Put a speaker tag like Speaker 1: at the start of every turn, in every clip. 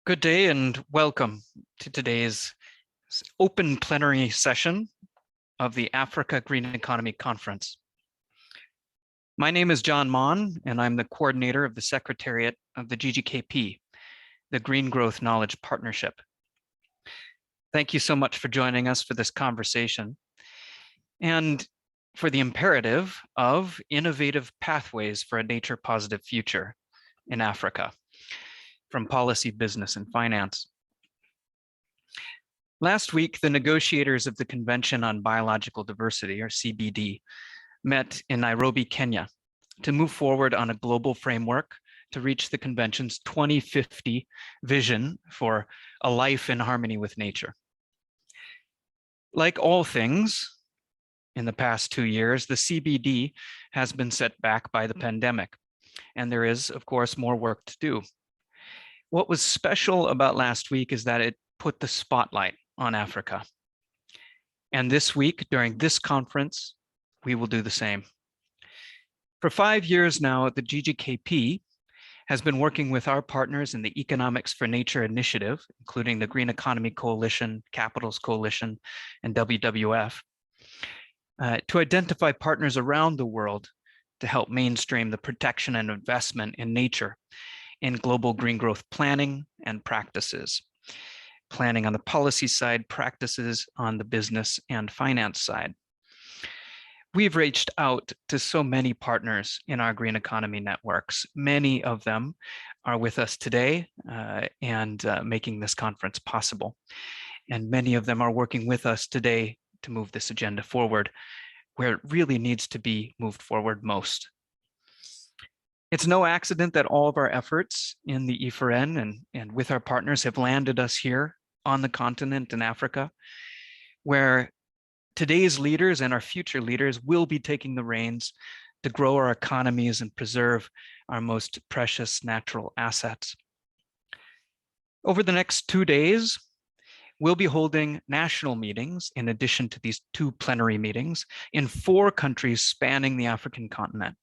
Speaker 1: Good day and welcome to today's open plenary session of the Africa Green Economy Conference. My name is John Maughan, and I'm the coordinator of the Secretariat of the GGKP, the Green Growth Knowledge Partnership. Thank you so much for joining us for this conversation and for the imperative of innovative pathways for a nature-positive future in Africa, from policy, business, and finance. Last week, the negotiators of the Convention on Biological Diversity, or CBD, met in Nairobi, Kenya, to move forward on a global framework to reach the convention's 2050 vision for a life in harmony with nature. Like all things in the past 2 years, the CBD has been set back by the pandemic, and there is, of course, more work to do. What was special about last week is that it put the spotlight on Africa. And this week, during this conference, we will do the same. For 5 years now, the GGKP has been working with our partners in the Economics for Nature initiative, including the Green Economy Coalition, Capitals Coalition, and WWF, to identify partners around the world to help mainstream the protection and investment in nature in global green growth planning and practices. Planning on the policy side, practices on the business and finance side. We've reached out to so many partners in our green economy networks. Many of them are with us today and making this conference possible. And many of them are working with us today to move this agenda forward, where it really needs to be moved forward most. It's no accident that all of our efforts in the E4N and with our partners have landed us here on the continent in Africa, where today's leaders and our future leaders will be taking the reins to grow our economies and preserve our most precious natural assets. Over the next 2 days, we'll be holding national meetings in addition to these 2 plenary meetings in 4 countries spanning the African continent,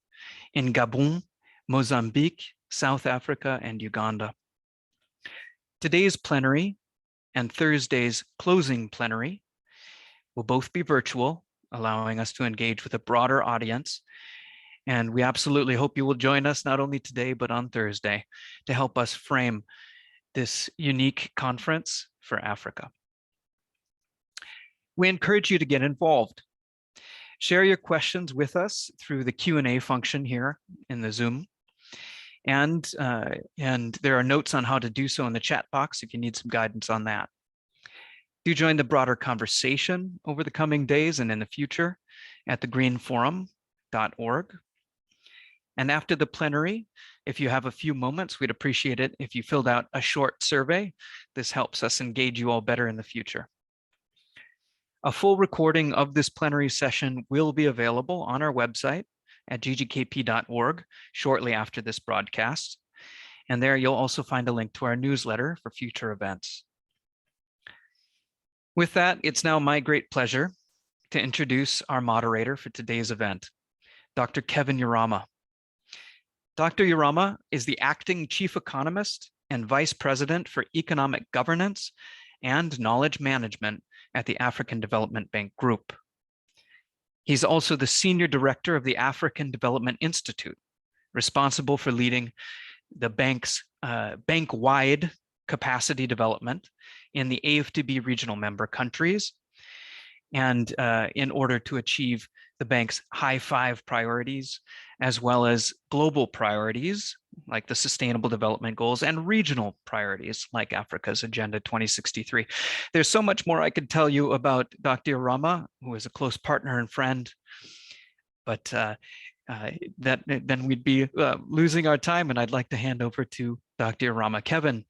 Speaker 1: in Gabon, Mozambique, South Africa, and Uganda. Today's plenary and Thursday's closing plenary will both be virtual, allowing us to engage with a broader audience. And we absolutely hope you will join us not only today, but on Thursday to help us frame this unique conference for Africa. We encourage you to get involved. Share your questions with us through the Q&A function here in the Zoom. And there are notes on how to do so in the chat box if you need some guidance on that. Do join the broader conversation over the coming days and in the future at thegreenforum.org. And after the plenary, if you have a few moments, we'd appreciate it if you filled out a short survey. This helps us engage you all better in the future. A full recording of this plenary session will be available on our website at ggkp.org shortly after this broadcast. And there you'll also find a link to our newsletter for future events. With that, it's now my great pleasure to introduce our moderator for today's event, Dr. Kevin Urama. Dr. Urama is the acting chief economist and vice president for economic governance and knowledge management at the African Development Bank Group. He's also the senior director of the African Development Institute, responsible for leading the bank's bank-wide capacity development in the AFDB regional member countries, and in order to achieve the bank's high 5 priorities, as well as global priorities like the Sustainable Development Goals and regional priorities like Africa's Agenda 2063. There's so much more I could tell you about Dr. Urama, who is a close partner and friend, but then we'd be losing our time, and I'd like to hand over to Dr. Urama. Kevin,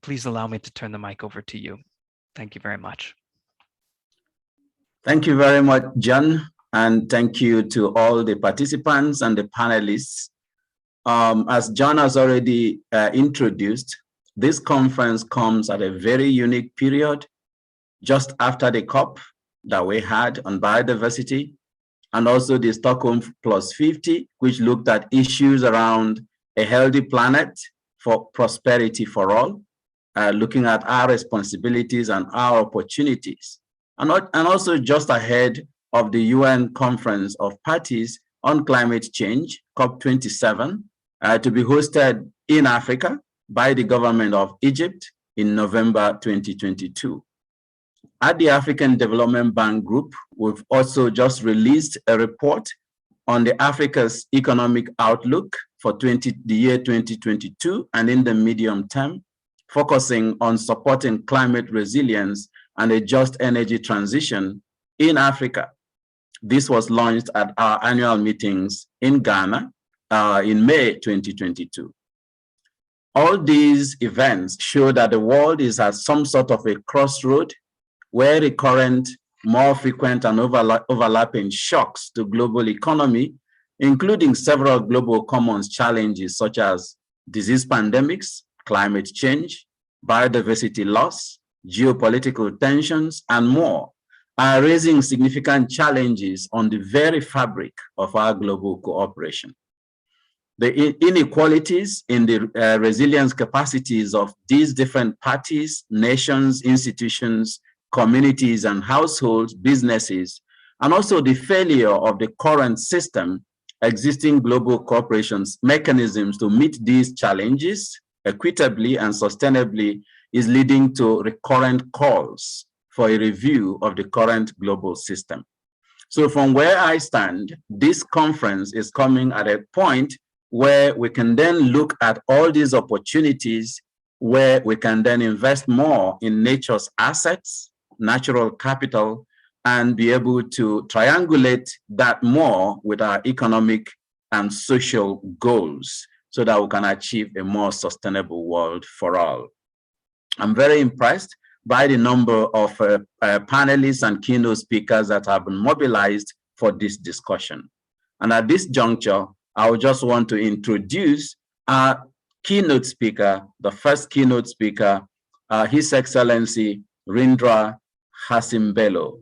Speaker 1: please allow me to turn the mic over to you. Thank you very much.
Speaker 2: Thank you very much, John, and thank you to all the participants and the panelists. As John has already introduced, this conference comes at a very unique period, just after the COP that we had on biodiversity, and also the Stockholm Plus 50, which looked at issues around a healthy planet for prosperity for all. looking at our responsibilities and our opportunities. And also just ahead of the UN Conference of Parties on Climate Change, COP27, to be hosted in Africa by the government of Egypt in November 2022. At the African Development Bank Group, we've also just released a report on the Africa's economic outlook for the year 2022 and in the medium term, focusing on supporting climate resilience and a just energy transition in Africa. This was launched at our annual meetings in Ghana in May 2022. All these events show that the world is at some sort of a crossroad where recurrent, more frequent and overlapping shocks to global economy, including several global commons challenges such as disease pandemics, climate change, biodiversity loss, geopolitical tensions, and more, are raising significant challenges on the very fabric of our global cooperation. The inequalities in the resilience capacities of these different parties, nations, institutions, communities and households, businesses, and also the failure of the current system, existing global cooperation mechanisms to meet these challenges equitably and sustainably is leading to recurrent calls for a review of the current global system. So from where I stand, this conference is coming at a point where we can then look at all these opportunities where we can then invest more in nature's assets, natural capital, and be able to triangulate that more with our economic and social goals so that we can achieve a more sustainable world for all. I'm very impressed by the number of panelists and keynote speakers that have been mobilized for this discussion. And at this juncture, I would just want to introduce our keynote speaker, the first keynote speaker, His Excellency Rindra Hasimbelo.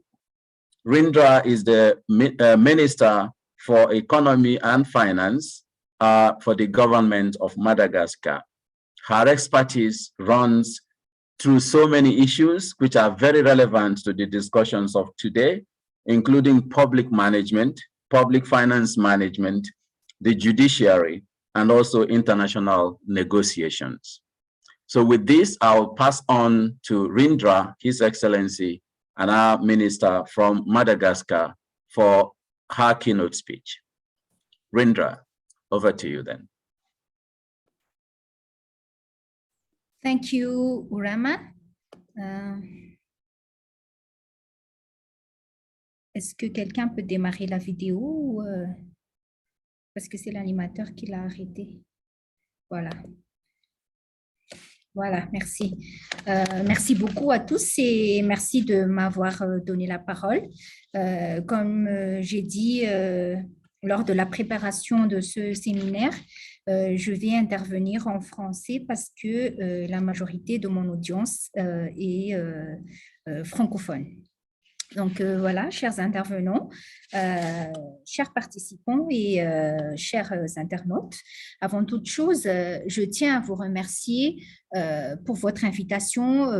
Speaker 2: Rindra is the Minister for Economy and Finance for the government of Madagascar. Her expertise runs through so many issues which are very relevant to the discussions of today, including public management, public finance management, the judiciary, and also international negotiations. So with this, I'll pass on to Rindra, His Excellency, and our minister from Madagascar for her keynote speech. Rindra, over to you then.
Speaker 3: Thank you, Urama. Est-ce que quelqu'un peut démarrer la vidéo parce que c'est l'animateur qui l'a arrêté. Voilà. Voilà, merci. Merci beaucoup à tous et merci de m'avoir donné la parole. Comme j'ai dit lors de la préparation de ce séminaire, je vais intervenir en français parce que la majorité de mon audience est francophone. Donc voilà, chers intervenants, chers participants et chers internautes, avant toute chose, je tiens à vous remercier pour votre invitation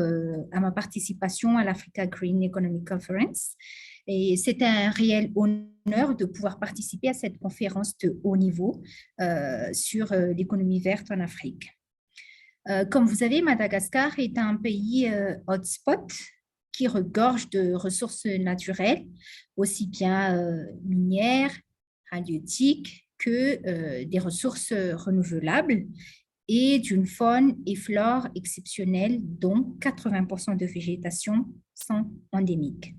Speaker 3: à ma participation à l'Africa Green Economic Conference. Et c'est un réel honneur de pouvoir participer à cette conférence de haut niveau sur l'économie verte en Afrique. Comme vous savez, Madagascar est un pays hotspot qui regorge de ressources naturelles, aussi bien minières, halieutiques que des ressources renouvelables et d'une faune et flore exceptionnelles dont 80% de végétation sont endémiques.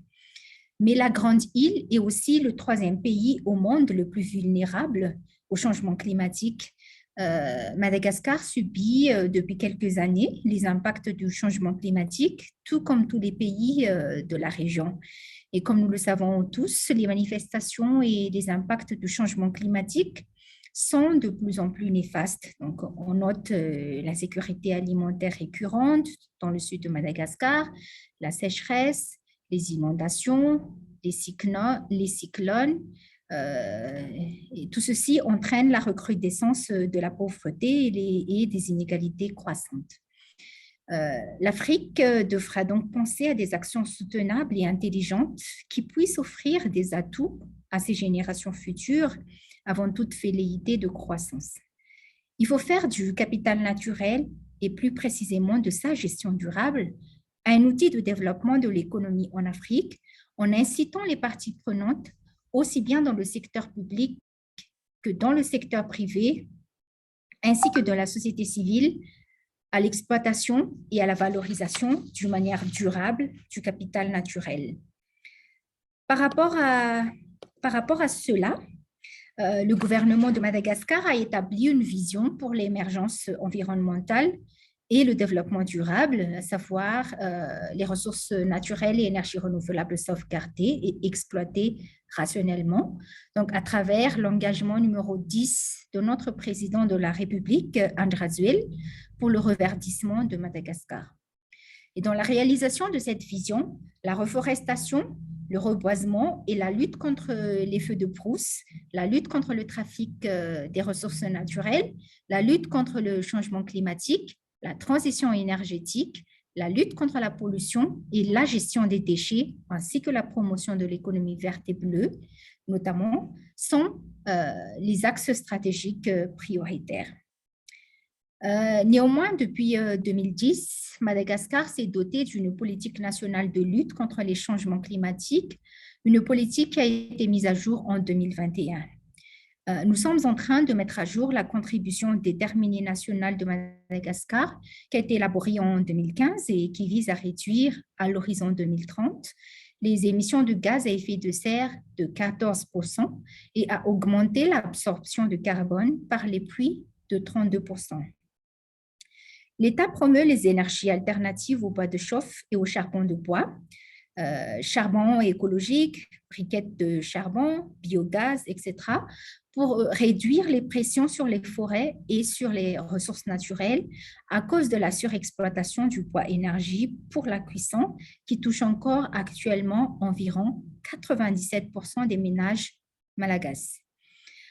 Speaker 3: Mais la Grande Île est aussi le troisième pays au monde le plus vulnérable au changement climatique. Madagascar subit depuis quelques années les impacts du changement climatique, tout comme tous les pays de la région. Et comme nous le savons tous, les manifestations et les impacts du changement climatique sont de plus en plus néfastes. Donc, on note l'insécurité alimentaire récurrente dans le sud de Madagascar, la sécheresse, les inondations, les cyclones. Et tout ceci entraîne la recrudescence de la pauvreté et des inégalités croissantes. L'Afrique devra donc penser à des actions soutenables et intelligentes qui puissent offrir des atouts à ces générations futures avant toute velléité de croissance. Il faut faire du capital naturel et plus précisément de sa gestion durable un outil de développement de l'économie en Afrique en incitant les parties prenantes, aussi bien dans le secteur public que dans le secteur privé, ainsi que dans la société civile, à l'exploitation et à la valorisation d'une manière durable du capital naturel. Par rapport à cela, le gouvernement de Madagascar a établi une vision pour l'émergence environnementale et le développement durable, à savoir les ressources naturelles et énergies renouvelables sauvegardées et exploitées rationnellement, donc à travers l'engagement numéro 10 de notre président de la République, Andrazuel, pour le reverdissement de Madagascar. Et dans la réalisation de cette vision, la reforestation, le reboisement et la lutte contre les feux de brousse, la lutte contre le trafic des ressources naturelles, la lutte contre le changement climatique, la transition énergétique, la lutte contre la pollution et la gestion des déchets, ainsi que la promotion de l'économie verte et bleue, notamment, sont les axes stratégiques prioritaires. Néanmoins, depuis 2010, Madagascar s'est doté d'une politique nationale de lutte contre les changements climatiques, une politique qui a été mise à jour en 2021. Nous sommes en train de mettre à jour la contribution déterminée nationale de Madagascar, qui a été élaborée en 2015 et qui vise à réduire à l'horizon 2030 les émissions de gaz à effet de serre de 14% et à augmenter l'absorption de carbone par les pluies de 32%. L'État promeut les énergies alternatives au bois de chauffe et au charbon de bois, charbon écologique, briquettes de charbon, biogaz, etc., pour réduire les pressions sur les forêts et sur les ressources naturelles à cause de la surexploitation du bois énergie pour la cuisson qui touche encore actuellement environ 97% des ménages malagasy.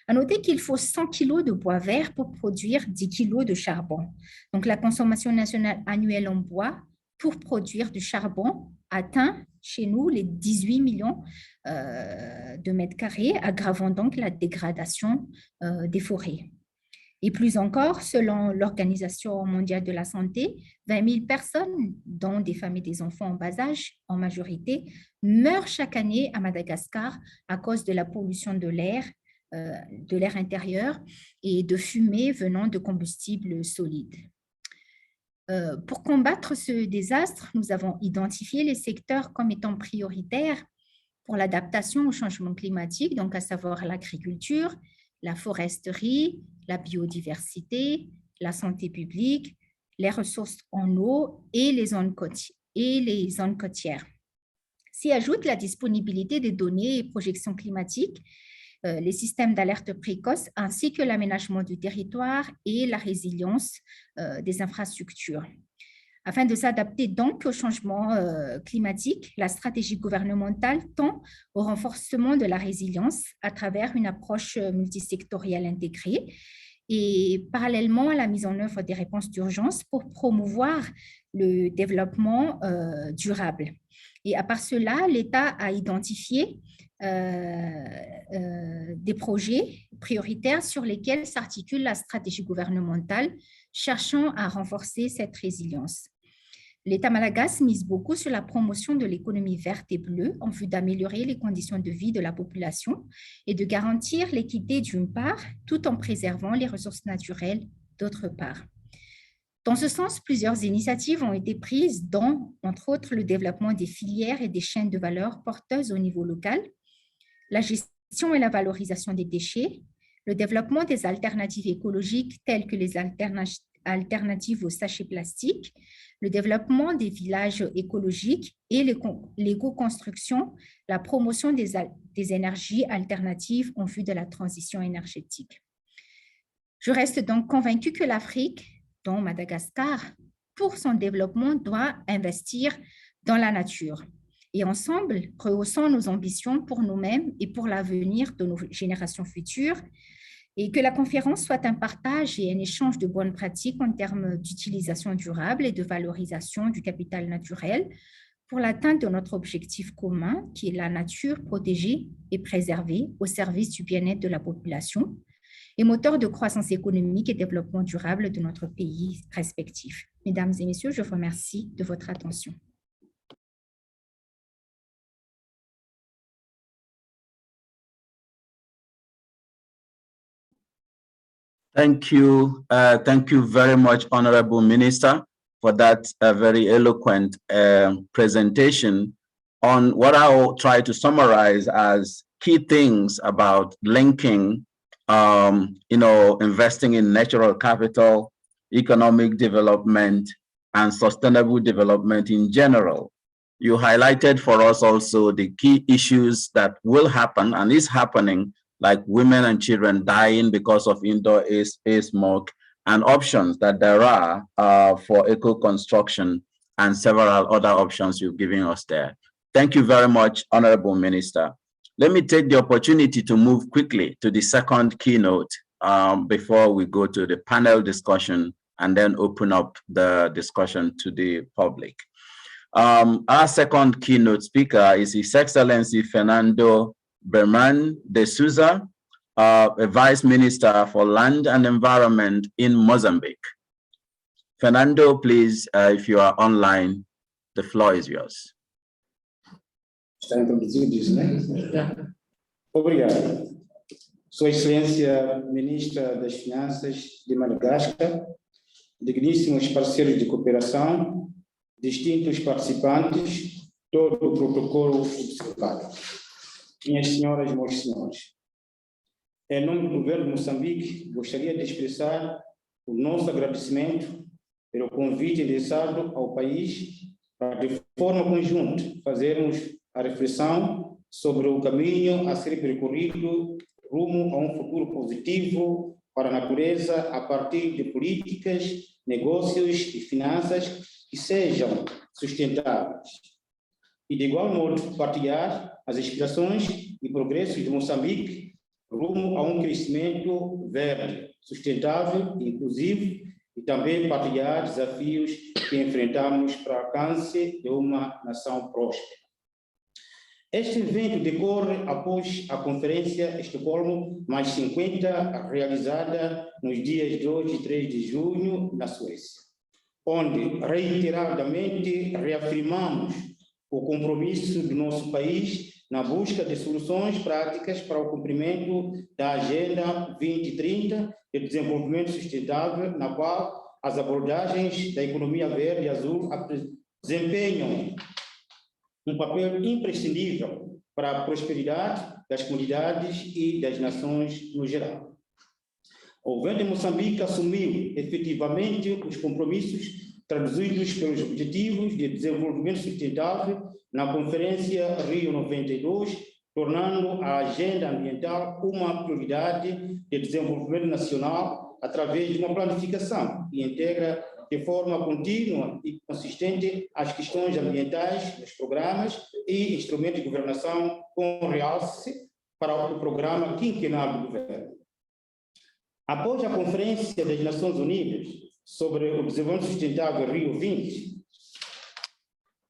Speaker 3: À noter qu'il faut 100 kg de bois vert pour produire 10 kg de charbon. Donc, la consommation nationale annuelle en bois pour produire du charbon atteint chez nous les 18 millions de mètres carrés, aggravant donc la dégradation des forêts. Et plus encore, selon l'Organisation mondiale de la santé, 20 000 personnes, dont des femmes et des enfants en bas âge, en majorité, meurent chaque année à Madagascar à cause de la pollution de l'air intérieur et de fumée venant de combustibles solides. Pour combattre ce désastre, nous avons identifié les secteurs comme étant prioritaires pour l'adaptation au changement climatique, donc à savoir l'agriculture, la foresterie, la biodiversité, la santé publique, les ressources en eau et les zones côtières. S'y ajoute la disponibilité des données et projections climatiques, les systèmes d'alerte précoce ainsi que l'aménagement du territoire et la résilience des infrastructures. Afin de s'adapter donc au changement climatique, la stratégie gouvernementale tend au renforcement de la résilience à travers une approche multisectorielle intégrée et parallèlement à la mise en œuvre des réponses d'urgence pour promouvoir le développement durable. Et à part cela, l'État a identifié des projets prioritaires sur lesquels s'articule la stratégie gouvernementale cherchant à renforcer cette résilience. L'État malagasy mise beaucoup sur la promotion de l'économie verte et bleue en vue d'améliorer les conditions de vie de la population et de garantir l'équité d'une part, tout en préservant les ressources naturelles d'autre part. Dans ce sens, plusieurs initiatives ont été prises dont, entre autres, le développement des filières et des chaînes de valeur porteuses au niveau local, la gestion et la valorisation des déchets, le développement des alternatives écologiques telles que les alternatives aux sachets plastiques, le développement des villages écologiques et l'éco-construction, la promotion des énergies alternatives en vue de la transition énergétique. Je reste donc convaincue que l'Afrique, dont Madagascar, pour son développement, doit investir dans la nature. Et ensemble, rehaussons nos ambitions pour nous-mêmes et pour l'avenir de nos générations futures. et que la conférence soit un partage et un échange de bonnes pratiques en termes d'utilisation durable et de valorisation du capital naturel pour l'atteinte de notre objectif commun, qui est la nature protégée et préservée au service du bien-être de la population et moteur de croissance économique et développement durable de notre pays respectif. Mesdames et messieurs, je vous remercie de votre attention.
Speaker 2: Thank you very much, Honorable Minister, for that very eloquent presentation on what I'll try to summarize as key things about linking, investing in natural capital, economic development, and sustainable development in general. You highlighted for us also the key issues that will happen and is happening, like women and children dying because of indoor air smoke, and options that there are for eco-construction and several other options you've given us there. Thank you very much, Honorable Minister. Let me take the opportunity to move quickly to the second keynote before we go to the panel discussion and then open up the discussion to the public. Our second keynote speaker is His Excellency Fernando Bemane de Sousa, a Vice Minister for Land and Environment in Mozambique. Fernando, please, if you are online, the floor is yours.
Speaker 4: Está introduzido isso, né? Obrigado. Sua Excelência Ministra das Finanças de Madagascar, digníssimos parceiros de cooperação, distintos participantes, todo o protocolo observado. Minhas senhoras e meus senhores, em nome do governo de Moçambique, gostaria de expressar o nosso agradecimento pelo convite endereçado ao país para, de forma conjunta, fazermos a reflexão sobre o caminho a ser percorrido rumo a um futuro positivo para a natureza a partir de políticas, negócios e finanças que sejam sustentáveis. E, de igual modo, partilhar as aspirações e progressos de Moçambique rumo a um crescimento verde, sustentável e inclusivo, e também partilhar desafios que enfrentamos para o alcance de uma nação próspera. Este evento decorre após a Conferência Estocolmo +50, realizada nos dias 2 e 3 de junho, na Suécia, onde reiteradamente reafirmamos o compromisso do nosso país na busca de soluções práticas para o cumprimento da Agenda 2030 de Desenvolvimento Sustentável, na qual as abordagens da economia verde e azul desempenham um papel imprescindível para a prosperidade das comunidades e das nações no geral. O governo de Moçambique assumiu efetivamente os compromissos traduzidos pelos Objetivos de Desenvolvimento Sustentável na Conferência Rio 92, tornando a agenda ambiental uma prioridade de desenvolvimento nacional através de uma planificação que integra de forma contínua e consistente as questões ambientais nos programas e instrumentos de governação, com realce para o programa quinquenal do governo. Após a Conferência das Nações Unidas sobre o Desenvolvimento Sustentável Rio 20,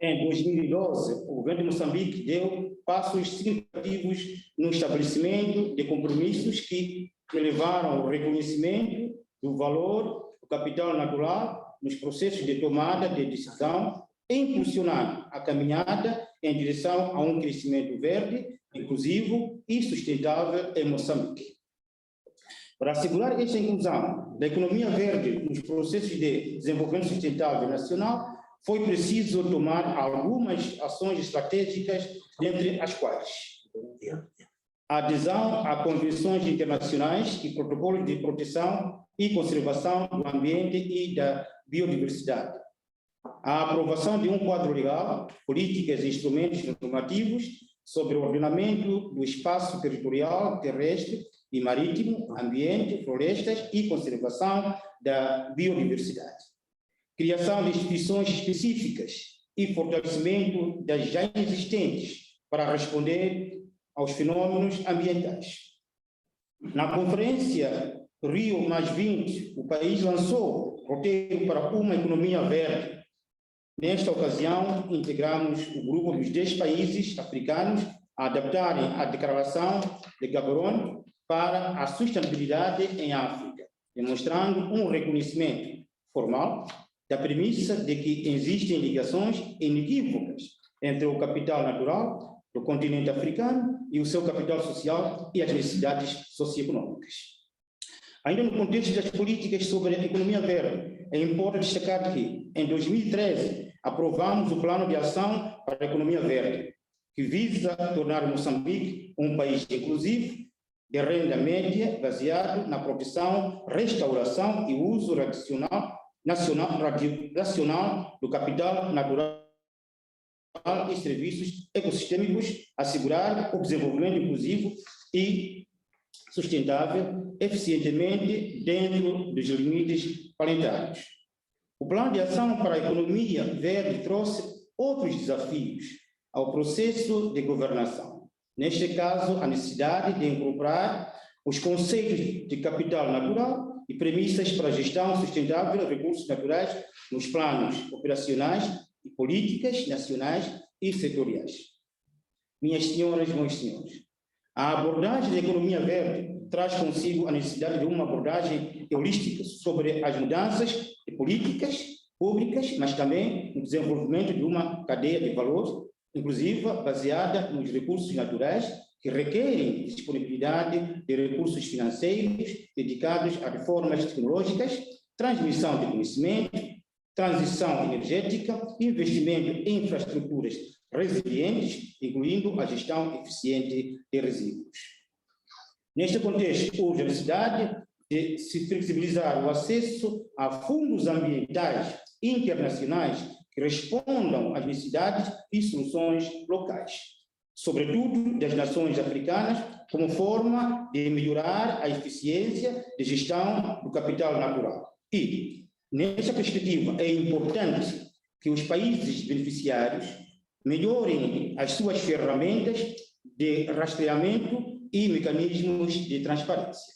Speaker 4: em 2012, o governo de Moçambique deu passos significativos no estabelecimento de compromissos que levaram ao reconhecimento do valor do capital natural nos processos de tomada de decisão, impulsionando a caminhada em direção a um crescimento verde, inclusivo e sustentável em Moçambique. Para assegurar esta inclusão da economia verde nos processos de desenvolvimento sustentável nacional, foi preciso tomar algumas ações estratégicas, entre as quais a adesão a convenções internacionais e protocolos de proteção e conservação do ambiente e da biodiversidade, a aprovação de um quadro legal, políticas e instrumentos normativos sobre o ordenamento do espaço territorial terrestre e marítimo, ambiente, florestas e conservação da biodiversidade, criação de instituições específicas e fortalecimento das já existentes para responder aos fenômenos ambientais, Na conferência Rio+20, o país lançou roteiro para uma economia verde. Nesta ocasião, integramos o grupo dos 10 países africanos a adaptarem a declaração de Gaborone para a sustentabilidade em África, demonstrando um reconhecimento formal da premissa de que existem ligações inequívocas entre o capital natural do continente africano e o seu capital social e as necessidades socioeconômicas. Ainda no contexto das políticas sobre a economia verde, é importante destacar que, em 2013, aprovamos o Plano de Ação para a Economia Verde, que visa tornar Moçambique um país inclusivo, de renda média, baseado na proteção, restauração e uso racional do capital natural e serviços ecossistêmicos, assegurar o desenvolvimento inclusivo e sustentável, eficientemente dentro dos limites planetários. O Plano de Ação para a Economia Verde trouxe outros desafios ao processo de governação. Neste caso, a necessidade de incorporar os conceitos de capital natural e premissas para a gestão sustentável de recursos naturais nos planos operacionais e políticas nacionais e setoriais. Minhas senhoras e meus senhores, a abordagem da economia verde traz consigo a necessidade de uma abordagem holística sobre as mudanças de políticas públicas, mas também no desenvolvimento de uma cadeia de valor inclusiva, baseada nos recursos naturais, que requerem disponibilidade de recursos financeiros dedicados a reformas tecnológicas, transmissão de conhecimento, transição energética, investimento em infraestruturas resilientes, incluindo a gestão eficiente de resíduos. Neste contexto, houve a necessidade de se flexibilizar o acesso a fundos ambientais internacionais que respondam às necessidades e soluções locais, sobretudo das nações africanas, como forma de melhorar a eficiência de gestão do capital natural. E, nessa perspectiva, é importante que os países beneficiários melhorem as suas ferramentas de rastreamento e mecanismos de transparência.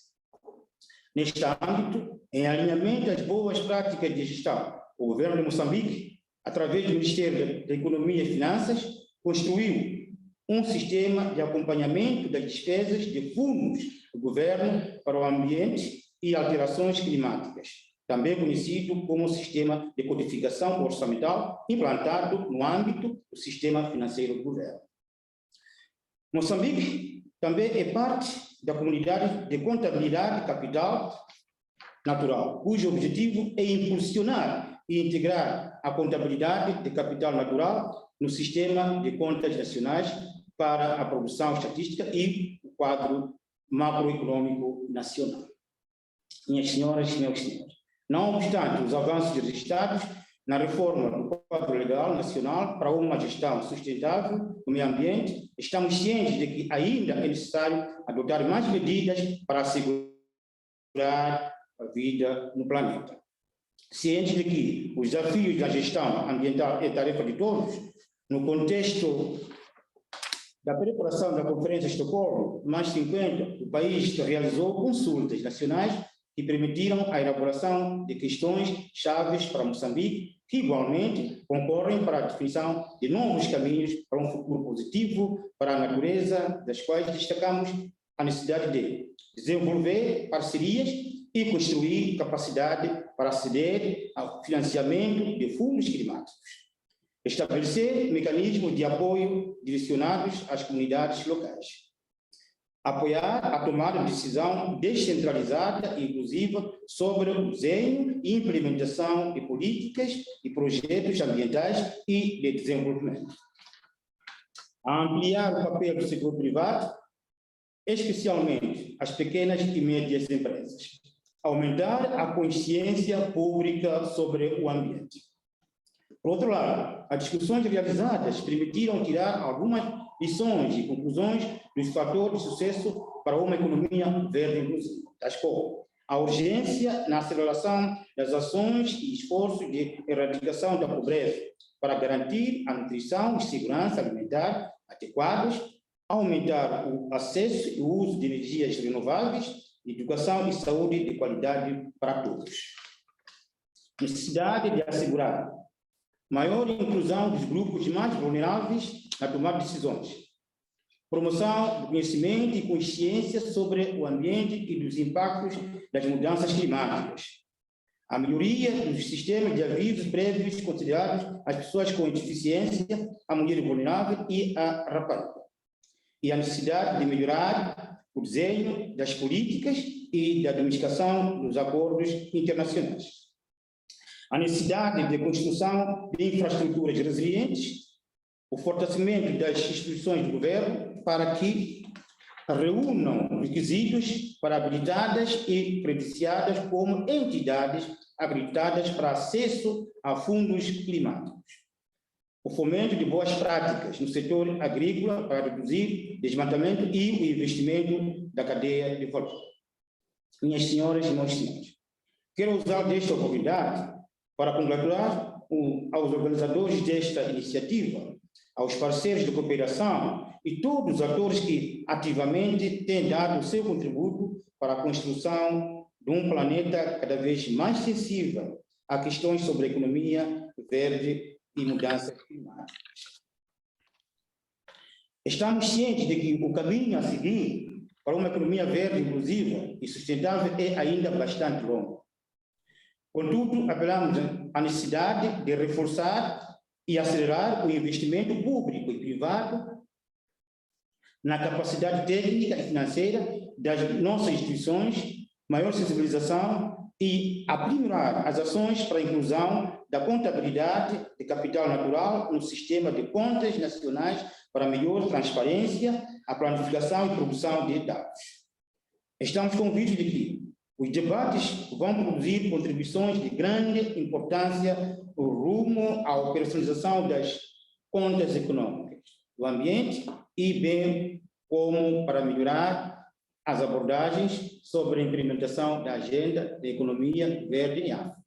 Speaker 4: Neste âmbito, em alinhamento às boas práticas de gestão, o governo de Moçambique, através do Ministério da Economia e Finanças, construiu um sistema de acompanhamento das despesas de fundos do governo para o ambiente e alterações climáticas, também conhecido como Sistema de Codificação Orçamental, implantado no âmbito do Sistema Financeiro do Governo. Moçambique também é parte da comunidade de contabilidade capital natural, cujo objetivo é impulsionar e integrar a contabilidade de capital natural no sistema de contas nacionais para a produção estatística e o quadro macroeconômico nacional. Minhas senhoras e meus senhores, não obstante os avanços registrados na reforma do quadro legal nacional para uma gestão sustentável do meio ambiente, estamos cientes de que ainda é necessário adotar mais medidas para assegurar a vida no planeta. Cientes de que os desafios da gestão ambiental é tarefa de todos, no contexto da preparação da Conferência de Estocolmo, mais 50, o país realizou consultas nacionais que permitiram a elaboração de questões chaves para Moçambique, que igualmente concorrem para a definição de novos caminhos para um futuro positivo para a natureza, das quais destacamos a necessidade de desenvolver parcerias e construir capacidade para aceder ao financiamento de fundos climáticos, estabelecer mecanismos de apoio direcionados às comunidades locais, apoiar a tomada de decisão descentralizada e inclusiva sobre o desenho e implementação de políticas e projetos ambientais e de desenvolvimento. A ampliar o papel do setor privado, especialmente as pequenas e médias empresas. Aumentar a consciência pública sobre o ambiente. Por outro lado, as discussões realizadas permitiram tirar algumas lições e conclusões dos fatores de sucesso para uma economia verde inclusiva, tais como a urgência na aceleração das ações e esforços de erradicação da pobreza para garantir a nutrição e segurança alimentar adequados, aumentar o acesso e o uso de energias renováveis, educação e saúde de qualidade para todos. Necessidade de assegurar maior inclusão dos grupos mais vulneráveis na tomada de decisões. Promoção do conhecimento e consciência sobre o ambiente e dos impactos das mudanças climáticas. A melhoria dos sistemas de avisos prévios considerados às pessoas com deficiência, a mulher vulnerável e a rapariga. E a necessidade de melhorar o desenho das políticas e da domesticação dos acordos internacionais. A necessidade de construção de infraestruturas resilientes, o fortalecimento das instituições do governo para que reúnam requisitos para habilitadas e credenciadas como entidades habilitadas para acesso a fundos climáticos. O fomento de boas práticas no setor agrícola para reduzir desmatamento e o investimento da cadeia de valor. Minhas senhoras e meus senhores, quero usar desta oportunidade para congratular aos organizadores desta iniciativa, aos parceiros de cooperação e todos os atores que ativamente têm dado o seu contributo para a construção de um planeta cada vez mais sensível a questões sobre economia verde e mudanças climáticas. Estamos cientes de que o caminho a seguir para uma economia verde, inclusiva e sustentável é ainda bastante longo. Contudo, apelamos à necessidade de reforçar e acelerar o investimento público e privado na capacidade técnica e financeira das nossas instituições, maior sensibilização e aprimorar as ações para a inclusão da contabilidade de capital natural no sistema de contas nacionais para melhor transparência, a planificação e produção de dados. Estamos convictos de que os debates vão produzir contribuições de grande importância rumo à operacionalização das contas econômicas do ambiente e bem como para melhorar as abordagens sobre a implementação da agenda da economia verde em África.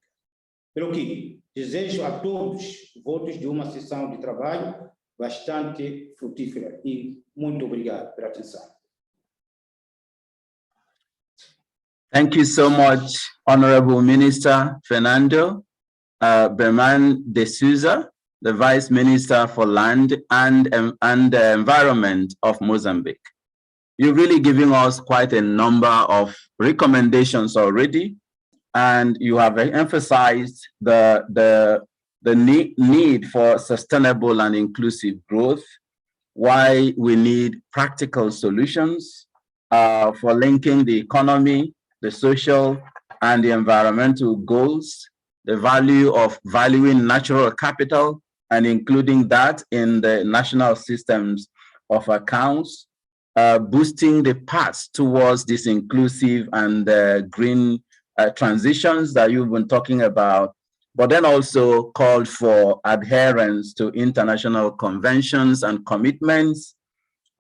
Speaker 4: Pelo que desejo a todos votos de uma sessão de trabalho bastante frutífera e muito obrigado pela atenção.
Speaker 2: Thank you so much, Honorable Minister Fernando. Bemane de Sousa, the Vice Minister for Land and the Environment of Mozambique. You've really given us quite a number of recommendations already, and you have emphasized the need for sustainable and inclusive growth, why we need practical solutions for linking the economy, the social and the environmental goals, the value of valuing natural capital and including that in the national systems of accounts, boosting the path towards this inclusive and green transitions that you've been talking about, but then also called for adherence to international conventions and commitments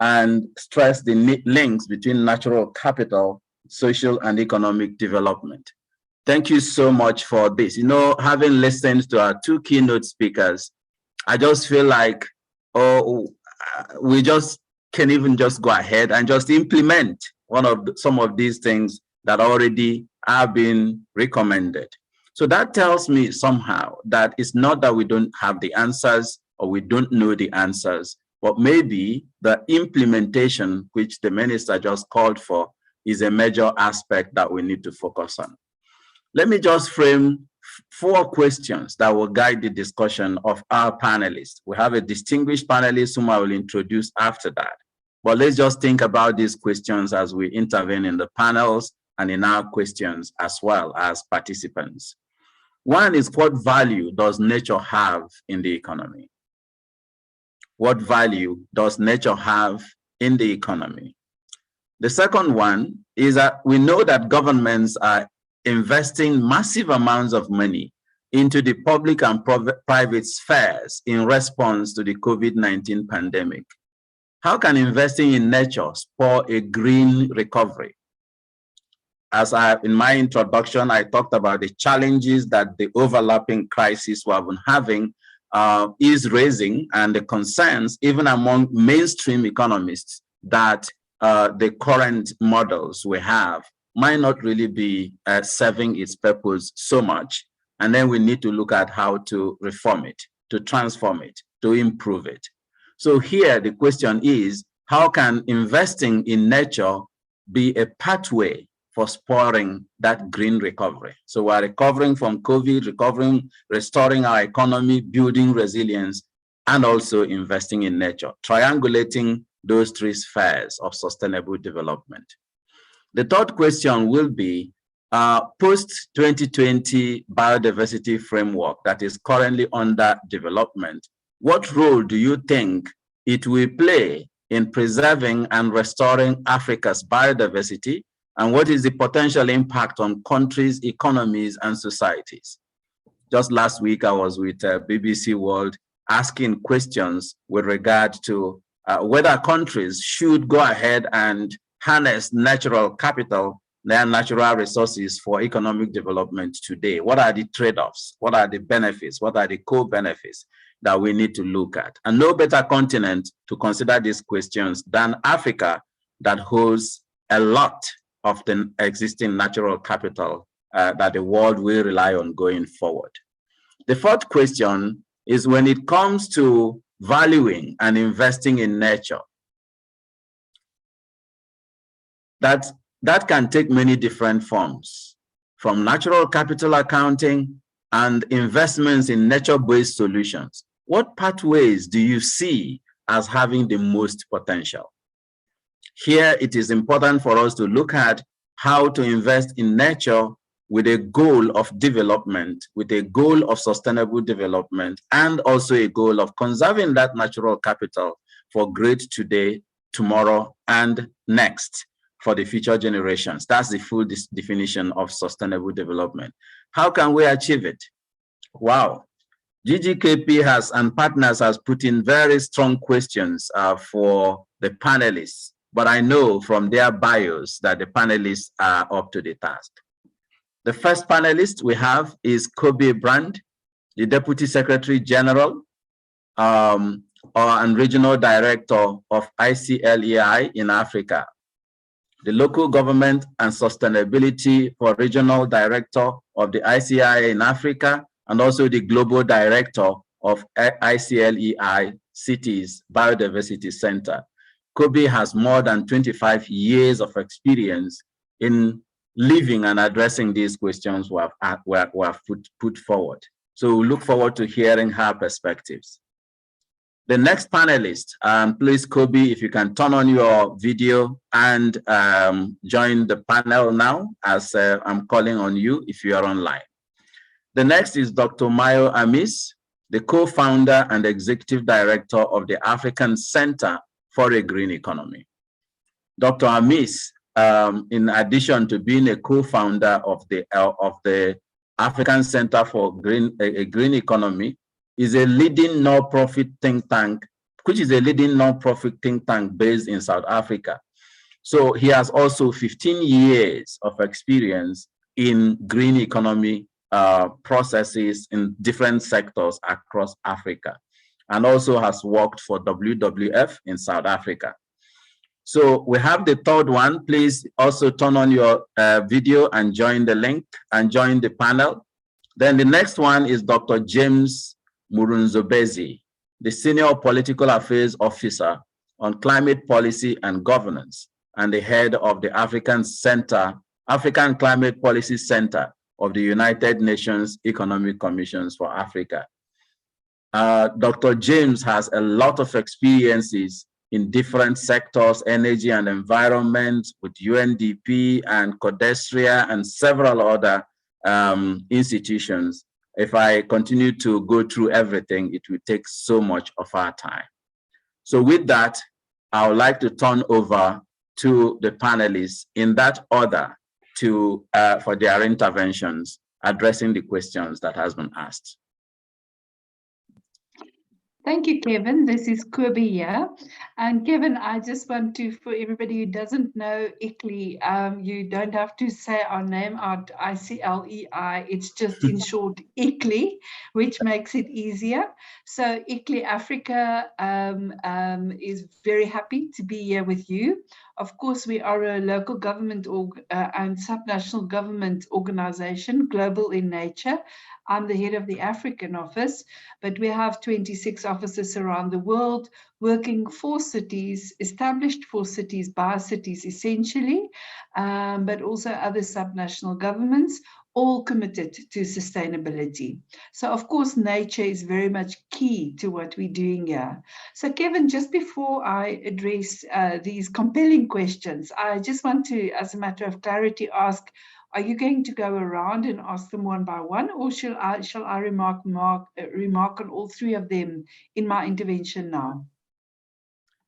Speaker 2: and stress the links between natural capital, social and economic development. Thank you so much for this. You know, having listened to our two keynote speakers, I just feel like, we just can even just go ahead and just implement some of these things that already have been recommended. So that tells me somehow that it's not that we don't have the answers or we don't know the answers, but maybe the implementation, which the minister just called for, is a major aspect that we need to focus on. Let me just frame 4 questions that will guide the discussion of our panelists. We have a distinguished panelist whom I will introduce after that. But let's just think about these questions as we intervene in the panels and in our questions as well as participants. One is, what value does nature have in the economy? What value does nature have in the economy? The second one is that we know that governments are investing massive amounts of money into the public and private spheres in response to the COVID-19 pandemic. How can investing in nature spur a green recovery? As in my introduction, I talked about the challenges that the overlapping crisis we have been having is raising, and the concerns even among mainstream economists that the current models we have might not really be serving its purpose so much. And then we need to look at how to reform it, to transform it, to improve it. So here the question is, how can investing in nature be a pathway for spurring that green recovery? So we're recovering from COVID, restoring our economy, building resilience, and also investing in nature, triangulating those three spheres of sustainable development. The third question will be, post-2020 biodiversity framework that is currently under development, what role do you think it will play in preserving and restoring Africa's biodiversity? And what is the potential impact on countries, economies, and societies? Just last week, I was with BBC World asking questions with regard to whether countries should go ahead and harness natural capital, their natural resources for economic development today. What are the trade-offs? What are the benefits? What are the co-benefits that we need to look at? And no better continent to consider these questions than Africa, that holds a lot of the existing natural capital that the world will rely on going forward. The fourth question is, when it comes to valuing and investing in nature, that can take many different forms, from natural capital accounting and investments in nature-based solutions. What pathways do you see as having the most potential? Here, it is important for us to look at how to invest in nature with a goal of development, with a goal of sustainable development, and also a goal of conserving that natural capital for great today, tomorrow, and next for the future generations. That's the full definition of sustainable development. How can we achieve it? Wow. GGKP and partners has put in very strong questions for the panelists, but I know from their bios that the panelists are up to the task. The first panelist we have is Kobie Brand, the Deputy Secretary General and Regional Director of ICLEI in Africa, the Local Government and Sustainability for Regional Director of the ICLEI in Africa, and also the Global Director of ICLEI Cities Biodiversity Center. Kobie has more than 25 years of experience in living and addressing these questions we have put forward. So we look forward to hearing her perspectives. The next panelist, please, Kobie, if you can turn on your video and join the panel now, as I'm calling on you if you are online. The next is Dr. Mayo Amis, the co-founder and executive director of the African Center for a Green Economy. Dr. Amis, in addition to being a co-founder of the African Center for a Green Economy, is a leading non-profit think tank, which is a leading non-profit think tank based in South Africa. So he has also 15 years of experience in green economy processes in different sectors across Africa, and also has worked for WWF in South Africa. So we have the third one. Please also turn on your video and join the link and join the panel. Then the next one is Dr. James Murumbesi, the Senior Political Affairs Officer on Climate Policy and Governance, and the head of the African Climate Policy Center of the United Nations Economic Commissions for Africa. Dr. James has a lot of experiences in different sectors, energy and environment, with UNDP and Codestria and several other institutions. If I continue to go through everything, it will take so much of our time. So with that, I would like to turn over to the panelists in that order for their interventions, addressing the questions that has been asked.
Speaker 5: Thank you, Kevin. This is Kobie here. And Kevin, I just want to, for everybody who doesn't know ICLEI, you don't have to say our name out, ICLEI. It's just in short ICLEI, which makes it easier. So ICLEI Africa is very happy to be here with you. Of course, we are a local government and subnational government organization, global in nature. I'm the head of the African office, but we have 26 offices around the world working for cities, established for cities, by cities essentially, but also other subnational governments, all committed to sustainability. So of course, nature is very much key to what we're doing here. So Kevin, just before I address these compelling questions, I just want to, as a matter of clarity, ask, are you going to go around and ask them one by one, or shall I remark on all three of them in my intervention now?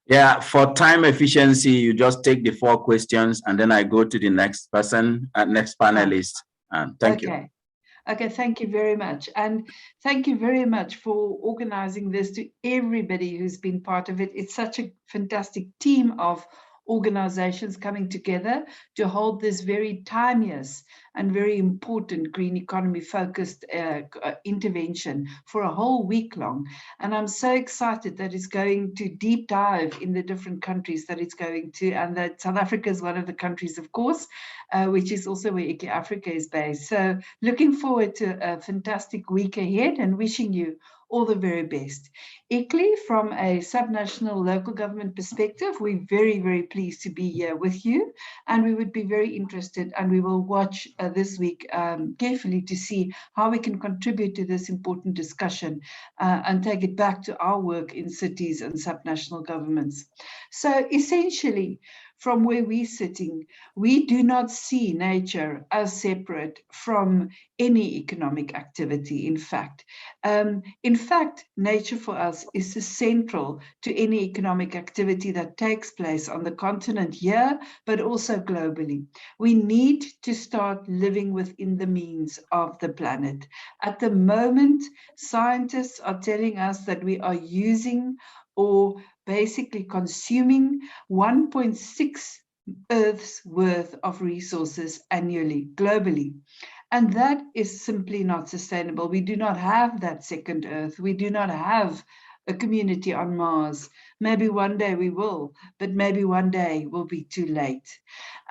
Speaker 2: Yeah, for time efficiency, you just take the 4 questions and then I go to the next person, next panelist. Thank you.
Speaker 5: Okay, thank you very much. And thank you very much for organizing this, to everybody who's been part of it. It's such a fantastic team of organizations coming together to hold this very timeless and very important green economy focused intervention for a whole week long. And I'm so excited that it's going to deep dive in the different countries that it's going to, and that South Africa is one of the countries, of course, which is also where ICLEI Africa is based. So looking forward to a fantastic week ahead and wishing you all the very best. ICLEI, from a subnational local government perspective, we're very, very pleased to be here with you, and we would be very interested, and we will watch this week carefully to see how we can contribute to this important discussion and take it back to our work in cities and subnational governments. So essentially, from where we're sitting, we do not see nature as separate from any economic activity, in fact. In fact, nature for us is central to any economic activity that takes place on the continent here, but also globally. We need to start living within the means of the planet. At the moment, scientists are telling us that we are using or basically consuming 1.6 Earth's worth of resources annually, globally. And that is simply not sustainable. We do not have that second Earth. We do not have a community on Mars. Maybe one day we will, but maybe one day will be too late.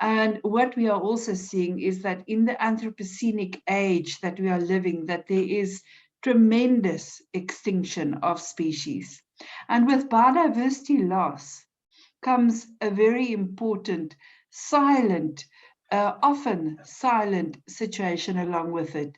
Speaker 5: And what we are also seeing is that in the Anthropocenic age that we are living, that there is tremendous extinction of species. And with biodiversity loss comes a very important silent, often silent situation along with it.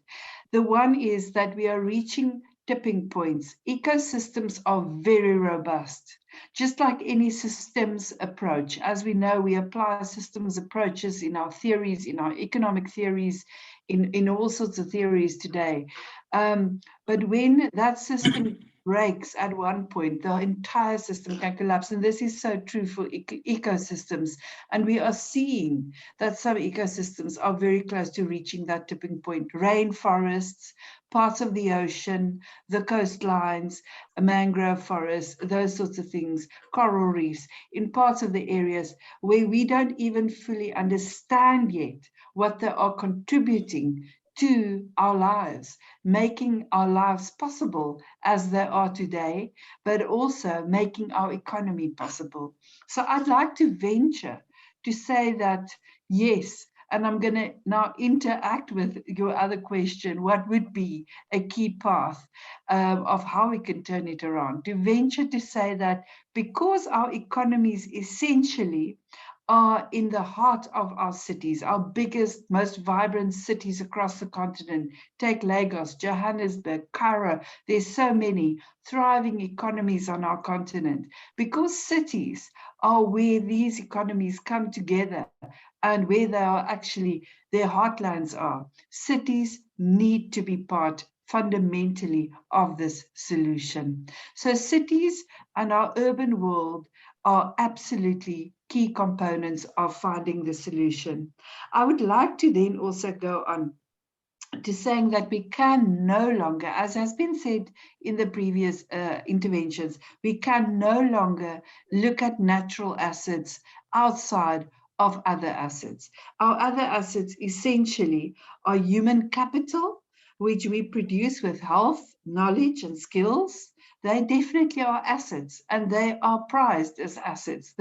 Speaker 5: The one is that we are reaching tipping points. Ecosystems are very robust. Just like any systems approach, as we know, we apply systems approaches in our theories, in our economic theories, in all sorts of theories today. But when that system breaks at one point, the entire system can collapse. And this is so true for ecosystems. And we are seeing that some ecosystems are very close to reaching that tipping point. Rainforests, parts of the ocean, the coastlines, mangrove forests, those sorts of things, coral reefs, in parts of the areas where we don't even fully understand yet what they are contributing to our lives, making our lives possible as they are today, but also making our economy possible. So I'd like to venture to say that, yes, and I'm going to now interact with your other question, what would be a key path of how we can turn it around? To venture to say that because our economies essentially are in the heart of our cities, our biggest, most vibrant cities across the continent. Take Lagos, Johannesburg, Cairo. There's so many thriving economies on our continent. Because cities are where these economies come together and where they are actually, their heartlands are. Cities need to be part fundamentally of this solution. So cities and our urban world are absolutely key components of finding the solution. I would like to then also go on to saying that we can no longer, as has been said in the previous interventions, we can no longer look at natural assets outside of other assets. Our other assets essentially are human capital, which we produce with health, knowledge, and skills. They definitely are assets, and they are prized as assets.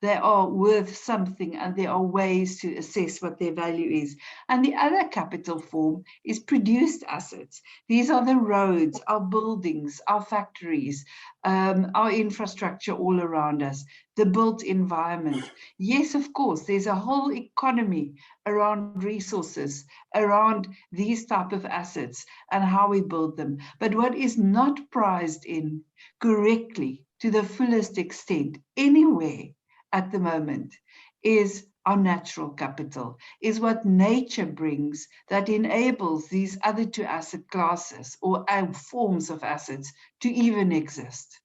Speaker 5: They are worth something, and there are ways to assess what their value is. And the other capital form is produced assets. These are the roads, our buildings, our factories, our infrastructure all around us, the built environment. Yes, of course, there's a whole economy around resources, around these type of assets and how we build them. But what is not prized in correctly to the fullest extent anywhere at the moment is our natural capital, is what nature brings that enables these other two asset classes or forms of assets to even exist.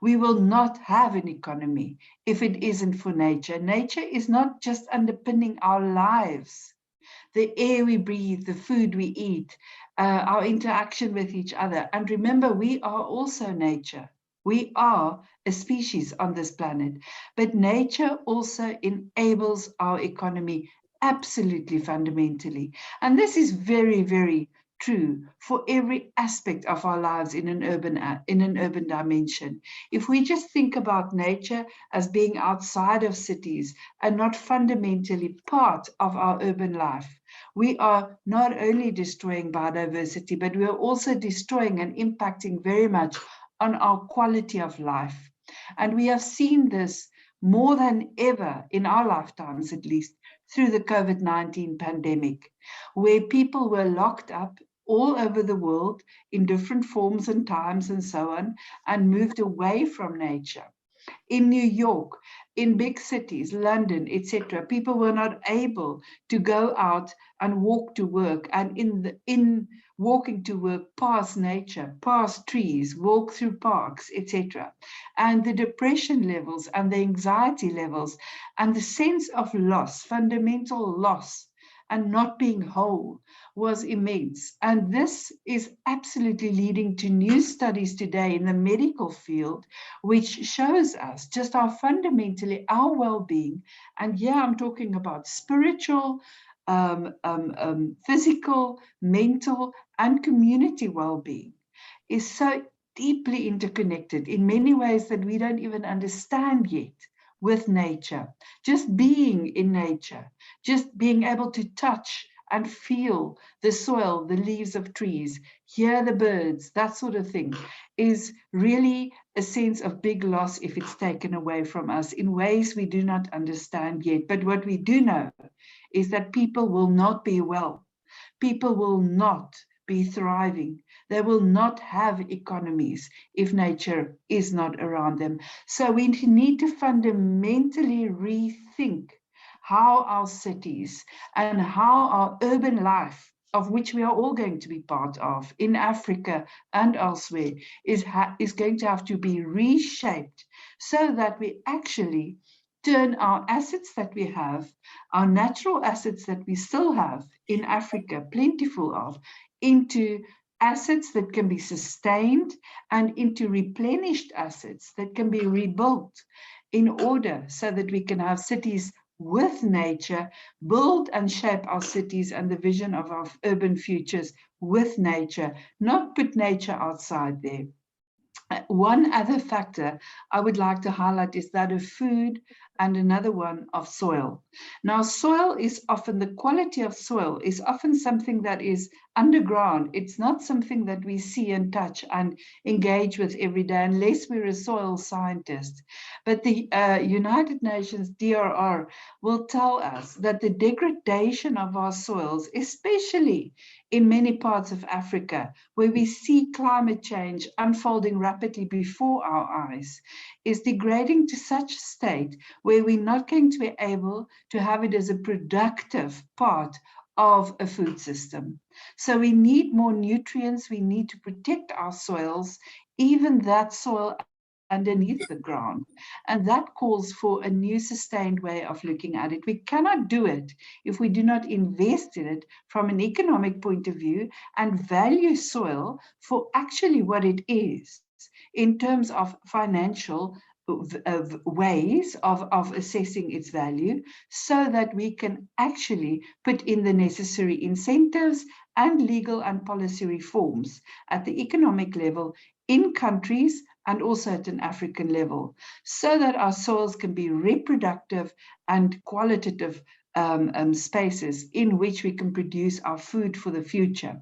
Speaker 5: We will not have an economy if it isn't for nature. Nature is not just underpinning our lives, the air we breathe, the food we eat, our interaction with each other. And remember, we are also nature. We are a species on this planet, but nature also enables our economy absolutely fundamentally. And this is very, very true for every aspect of our lives in an urban dimension. If we just think about nature as being outside of cities and not fundamentally part of our urban life, we are not only destroying biodiversity, but we are also destroying and impacting very much on our quality of life. And we have seen this more than ever in our lifetimes, at least, through the COVID-19 pandemic, where people were locked up all over the world in different forms and times and so on, and moved away from nature. In New York, in big cities, London, etc., people were not able to go out and walk to work, and in walking to work past nature, past trees, walk through parks, etc. And the depression levels and the anxiety levels and the sense of loss, fundamental loss, and not being whole was immense. And this is absolutely leading to new studies today in the medical field, which shows us just how fundamentally our well-being, and yeah, I'm talking about spiritual, physical, mental, and community well-being, is so deeply interconnected in many ways that we don't even understand yet with nature. Just being in nature, just being able to touch and feel the soil, the leaves of trees, hear the birds, that sort of thing, is really a sense of big loss if it's taken away from us in ways we do not understand yet. But what we do know is that people will not be well. People will not be thriving. They will not have economies if nature is not around them. So we need to fundamentally rethink how our cities and how our urban life, of which we are all going to be part of in Africa and elsewhere, is going to have to be reshaped so that we actually turn our assets that we have, our natural assets that we still have in Africa, plentiful of, into assets that can be sustained and into replenished assets that can be rebuilt in order so that we can have cities with nature, build and shape our cities and the vision of our urban futures with nature, not put nature outside there. One other factor I would like to highlight is that of food, and another one of soil. Now, soil is often, the quality of soil is often something that is underground. It's not something that we see and touch and engage with every day unless we're a soil scientist. But the United Nations DRR will tell us that the degradation of our soils, especially in many parts of Africa, where we see climate change unfolding rapidly before our eyes, is degrading to such a state where we're not going to be able to have it as a productive part of a food system. So we need more nutrients, we need to protect our soils, even that soil underneath the ground. And that calls for a new sustained way of looking at it. We cannot do it if we do not invest in it from an economic point of view and value soil for actually what it is in terms of financial ways of assessing its value, so that we can actually put in the necessary incentives and legal and policy reforms at the economic level in countries and also at an African level, so that our soils can be reproductive and qualitative spaces in which we can produce our food for the future.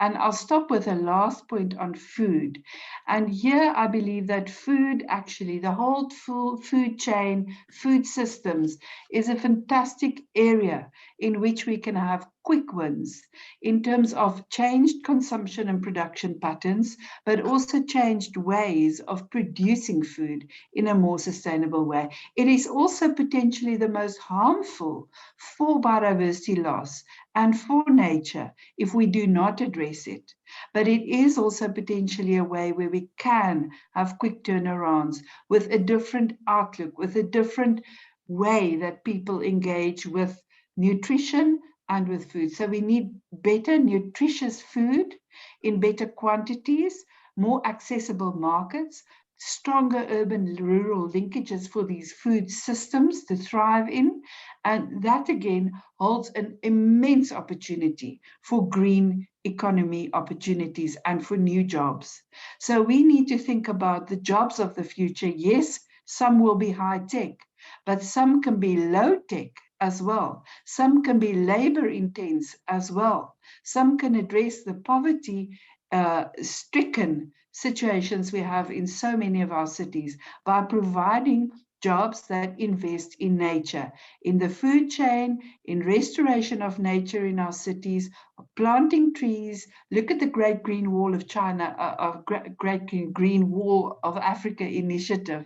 Speaker 5: And I'll stop with a last point on food. And here I believe that food, actually, the whole food chain, food systems, is a fantastic area in which we can have quick wins in terms of changed consumption and production patterns, but also changed ways of producing food in a more sustainable way. It is also potentially the most harmful for biodiversity loss and for nature if we do not address it. But it is also potentially a way where we can have quick turnarounds with a different outlook, with a different way that people engage with nutrition and with food. So we need better nutritious food in better quantities, more accessible markets, stronger urban-rural linkages for these food systems to thrive in. And that, again, holds an immense opportunity for green economy opportunities and for new jobs. So we need to think about the jobs of the future. Yes, some will be high-tech, but some can be low-tech as well. Some can be labor-intense as well. Some can address the poverty-stricken situations we have in so many of our cities by providing jobs that invest in nature, in the food chain, in restoration of nature in our cities, planting trees. Look at the Great Green Wall of China, Great Green Wall of Africa initiative.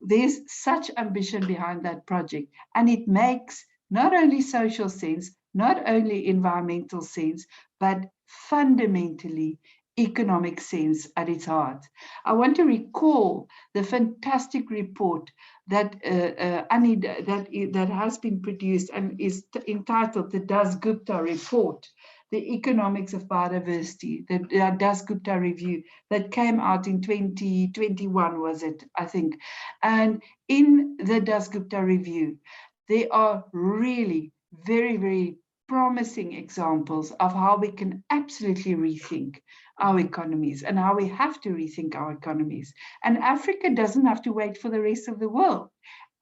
Speaker 5: There's such ambition behind that project, and it makes not only social sense, not only environmental sense, but fundamentally economic sense at its heart. I want to recall the fantastic report that that has been produced and is entitled the Dasgupta Report, the Economics of Biodiversity, the Dasgupta Review, that came out in 2021, was it, I think. And in the Dasgupta Review, there are really very, very promising examples of how we can absolutely rethink our economies and how we have to rethink our economies. And Africa doesn't have to wait for the rest of the world.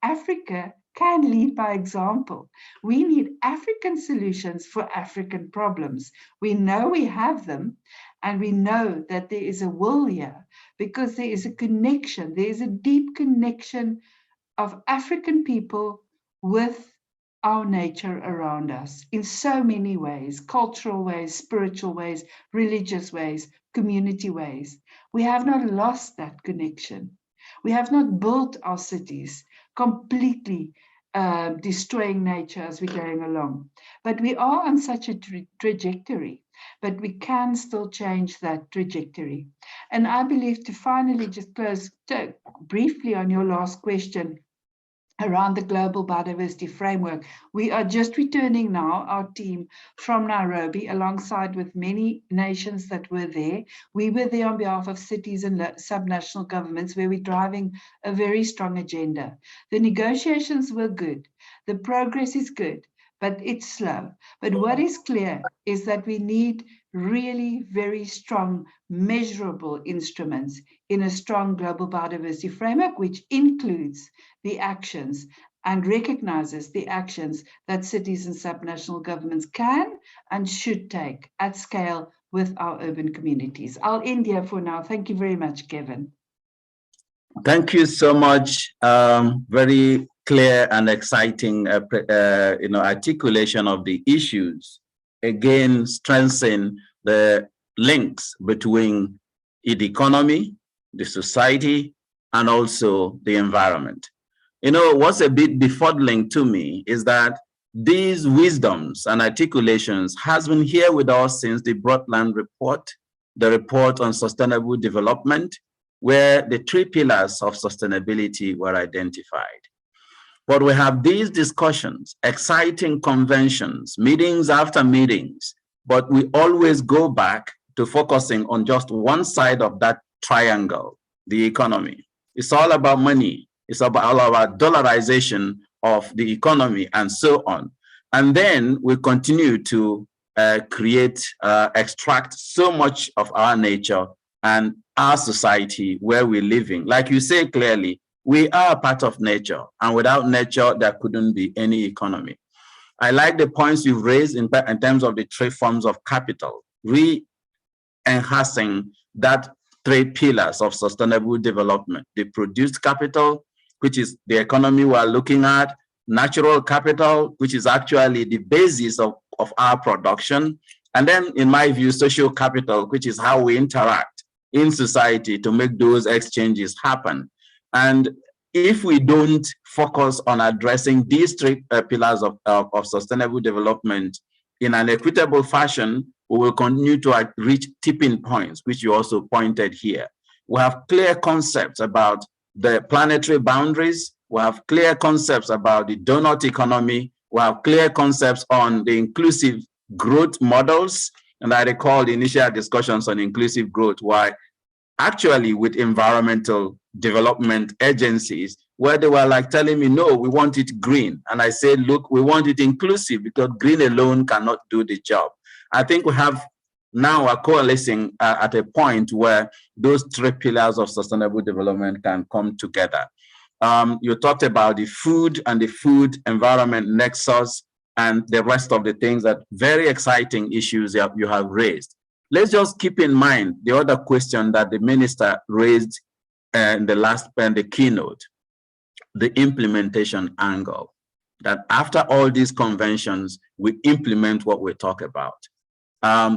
Speaker 5: Africa can lead by example. We need African solutions for African problems. We know we have them, and we know that there is a will here because there is a connection. There is a deep connection of African people with our nature around us in so many ways, cultural ways, spiritual ways, religious ways, community ways. We have not lost that connection. We have not built our cities completely destroying nature as we're going along. But we are on such a trajectory, but we can still change that trajectory. And I believe, to finally just close briefly on your last question, around the global biodiversity framework. We are just returning now, our team, from Nairobi, alongside with many nations that were there. We were there on behalf of cities and subnational governments, where we're driving a very strong agenda. The negotiations were good. The progress is good, but it's slow. But what is clear is that we need really very strong, measurable instruments in a strong global biodiversity framework, which includes the actions and recognizes the actions that cities and subnational governments can and should take at scale with our urban communities. I'll end here for now. Thank you very much, Kevin.
Speaker 2: Thank you so much. Very clear and exciting articulation of the issues. Again, strengthen the links between the economy, the society, and also the environment. You know, what's a bit befuddling to me is that these wisdoms and articulations has been here with us since the Broadland report, the report on sustainable development, where the 3 pillars of sustainability were identified. But we have these discussions, exciting conventions, meetings after meetings, but we always go back to focusing on just one side of that triangle, the economy. It's all about money. It's all about dollarization of the economy and so on. And then we continue to extract so much of our nature and our society where we're living. Like you say clearly, we are a part of nature, and without nature, there couldn't be any economy. I like the points you've raised in terms of the 3 forms of capital, re-enhancing that 3 pillars of sustainable development: the produced capital, which is the economy we're looking at; natural capital, which is actually the basis of our production; and then, in my view, social capital, which is how we interact in society to make those exchanges happen. And if we don't focus on addressing these 3 pillars of sustainable development in an equitable fashion, we will continue to reach tipping points, which you also pointed here. We have clear concepts about the planetary boundaries. We have clear concepts about the donut economy. We have clear concepts on the inclusive growth models. And I recall the initial discussions on inclusive growth, why actually with environmental development agencies, where they were like telling me, no, we want it green. And I said, look, we want it inclusive, because green alone cannot do the job. I think we have now are coalescing at a point where those 3 pillars of sustainable development can come together. You talked about the food and the food environment nexus and the rest of the things, that very exciting issues that you have raised. Let's just keep in mind the other question that the minister raised in the keynote, the implementation angle, that after all these conventions, we implement what we talk about.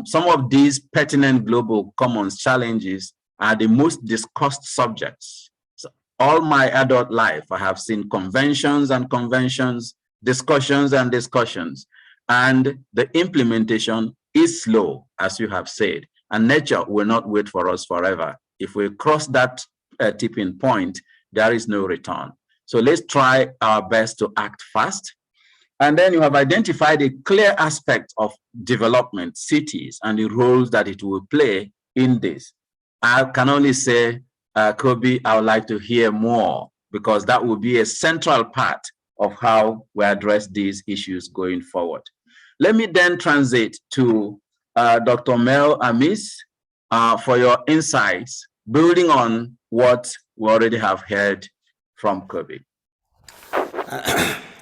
Speaker 2: Some of these pertinent global commons challenges are the most discussed subjects. So all my adult life, I have seen conventions and conventions, discussions and discussions, and the implementation is slow, as you have said, and nature will not wait for us forever. If we cross that tipping point, there is no return. So let's try our best to act fast. And then you have identified a clear aspect of development, cities, and the roles that it will play in this. I can only say, Kobie, I would like to hear more, because that will be a central part of how we address these issues going forward. Let me then transit to Dr. Mel Amis for your insights, building on what we already have heard from Kobie.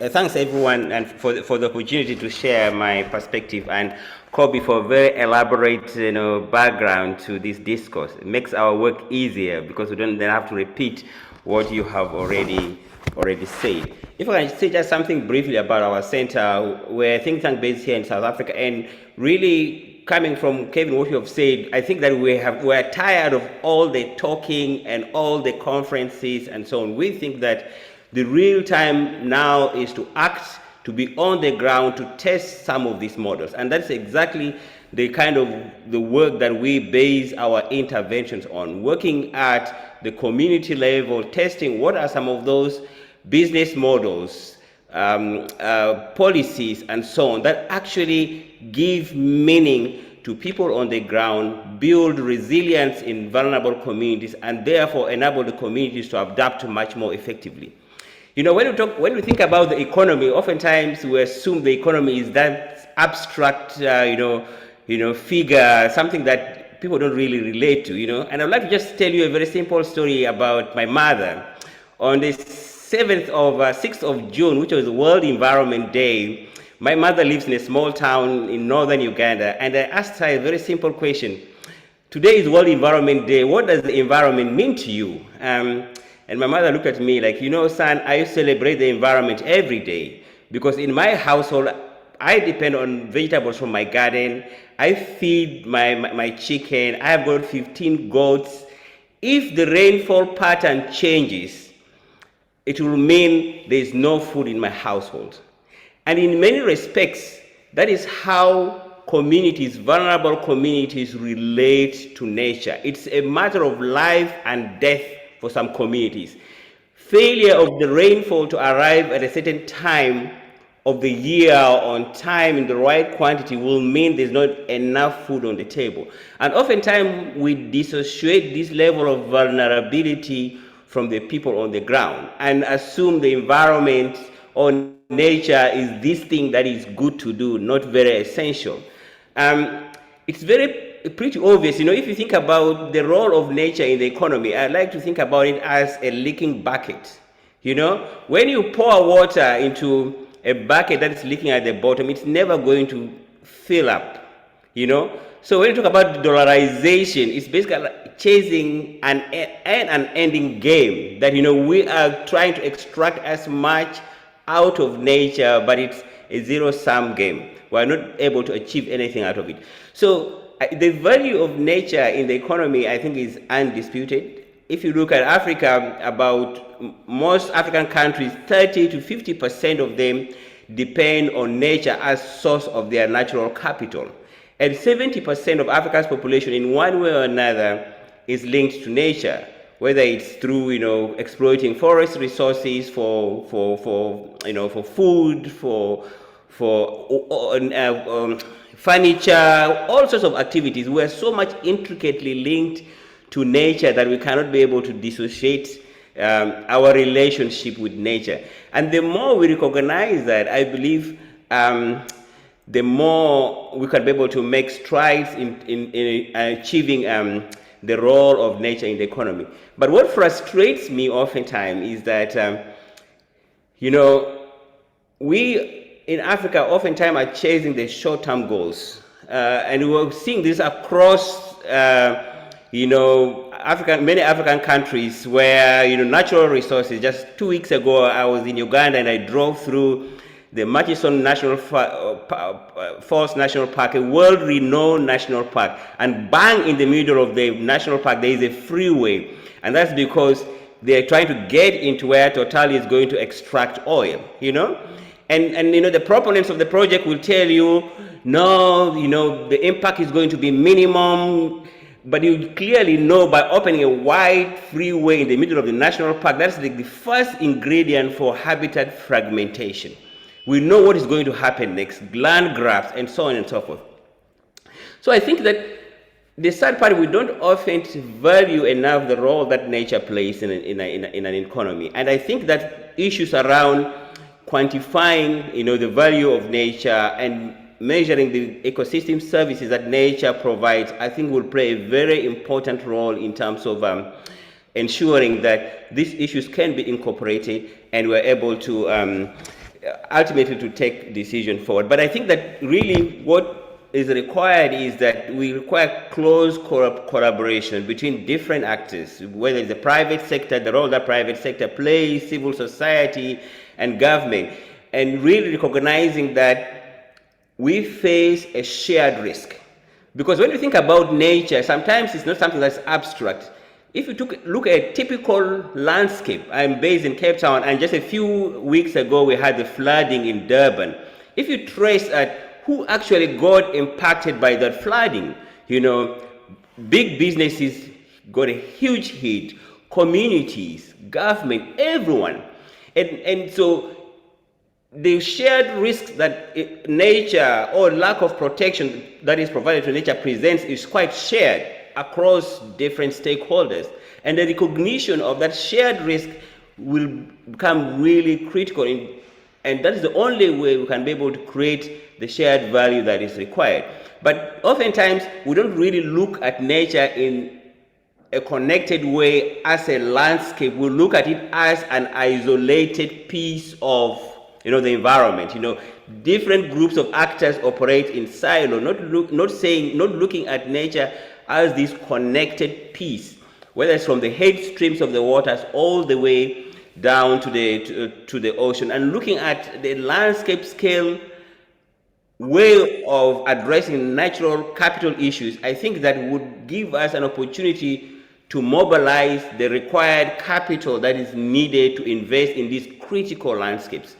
Speaker 6: Thanks everyone and for the opportunity to share my perspective, and Kobie for a very elaborate background to this discourse. It makes our work easier because we don't then have to repeat what you have already said. If I can say just something briefly about our center, we're a think tank based here in South Africa, and really coming from Kevin, what you have said, I think that we're tired of all the talking and all the conferences and so on. We think that the real time now is to act, to be on the ground, to test some of these models. And that's exactly the kind of the work that we base our interventions on, working at the community level, testing what are some of those business models, policies, and so on that actually give meaning to people on the ground, build resilience in vulnerable communities, and therefore enable the communities to adapt much more effectively. When we think about the economy, oftentimes we assume the economy is that abstract, figure, something that people don't really relate to, And I'd like to just tell you a very simple story about my mother. On the 6th of June, which was World Environment Day, my mother lives in a small town in northern Uganda, and I asked her a very simple question. Today is World Environment Day. What does the environment mean to you? And my mother looked at me like, son, I celebrate the environment every day, because in my household, I depend on vegetables from my garden. I feed my chicken. I have got 15 goats. If the rainfall pattern changes, it will mean there is no food in my household. And in many respects, that is how communities, vulnerable communities, relate to nature. It's a matter of life and death for some communities. Failure of the rainfall to arrive at a certain time of the year on time in the right quantity will mean there's not enough food on the table. And oftentimes we dissociate this level of vulnerability from the people on the ground and assume the environment or nature is this thing that is good to do, not very essential. It's pretty obvious, if you think about the role of nature in the economy, I like to think about it as a leaking bucket. When you pour water into a bucket that is leaking at the bottom, it's never going to fill up, So when you talk about dollarization, it's basically chasing an ending game that, we are trying to extract as much out of nature, but it's a zero-sum game. We're not able to achieve anything out of it. So the value of nature in the economy, I think, is undisputed. If you look at Africa, about most African countries, 30 to 50% of them depend on nature as source of their natural capital. And 70% of Africa's population, in one way or another, is linked to nature, whether it's through, exploiting forest resources for food, for furniture, all sorts of activities. We are so much intricately linked to nature that we cannot be able to dissociate our relationship with nature. And the more we recognize that, I believe the more we can be able to make strides in achieving the role of nature in the economy. But what frustrates me oftentimes is that, we in Africa oftentimes are chasing the short-term goals. And we're seeing this across, many African countries where, natural resources. Just 2 weeks ago, I was in Uganda and I drove through the Murchison National Falls National Park, a world-renowned national park. And bang in the middle of the national park, there is a freeway. And that's because they're trying to get into where Total is going to extract oil, And the proponents of the project will tell you, no, the impact is going to be minimum. But you clearly know by opening a wide freeway in the middle of the national park, that's the first ingredient for habitat fragmentation. We know what is going to happen next, land grabs, and so on and so forth. So I think that the sad part, we don't often value enough the role that nature plays in an economy. And I think that issues around quantifying, the value of nature and measuring the ecosystem services that nature provides, I think will play a very important role in terms of ensuring that these issues can be incorporated and we're able to ultimately to take decision forward. But I think that really what is required is that we require close collaboration between different actors, whether it's the private sector, the role that private sector plays, civil society, and government, and really recognizing that we face a shared risk. Because when you think about nature, sometimes it's not something that's abstract. If you look at a typical landscape, I'm based in Cape Town, and just a few weeks ago we had the flooding in Durban. If you trace at who actually got impacted by that flooding, big businesses got a huge hit, communities, government, everyone. And so the shared risks that nature or lack of protection that is provided to nature presents is quite shared across different stakeholders. And the recognition of that shared risk will become really critical. And that is the only way we can be able to create the shared value that is required. But oftentimes, we don't really look at nature in a connected way as a landscape. We look at it as an isolated piece of the environment. Different groups of actors operate in silo, not looking at nature as this connected piece, whether it's from the head streams of the waters all the way down to the ocean, and looking at the landscape scale way of addressing natural capital issues. I think that would give us an opportunity to mobilize the required capital that is needed to invest in these critical landscapes.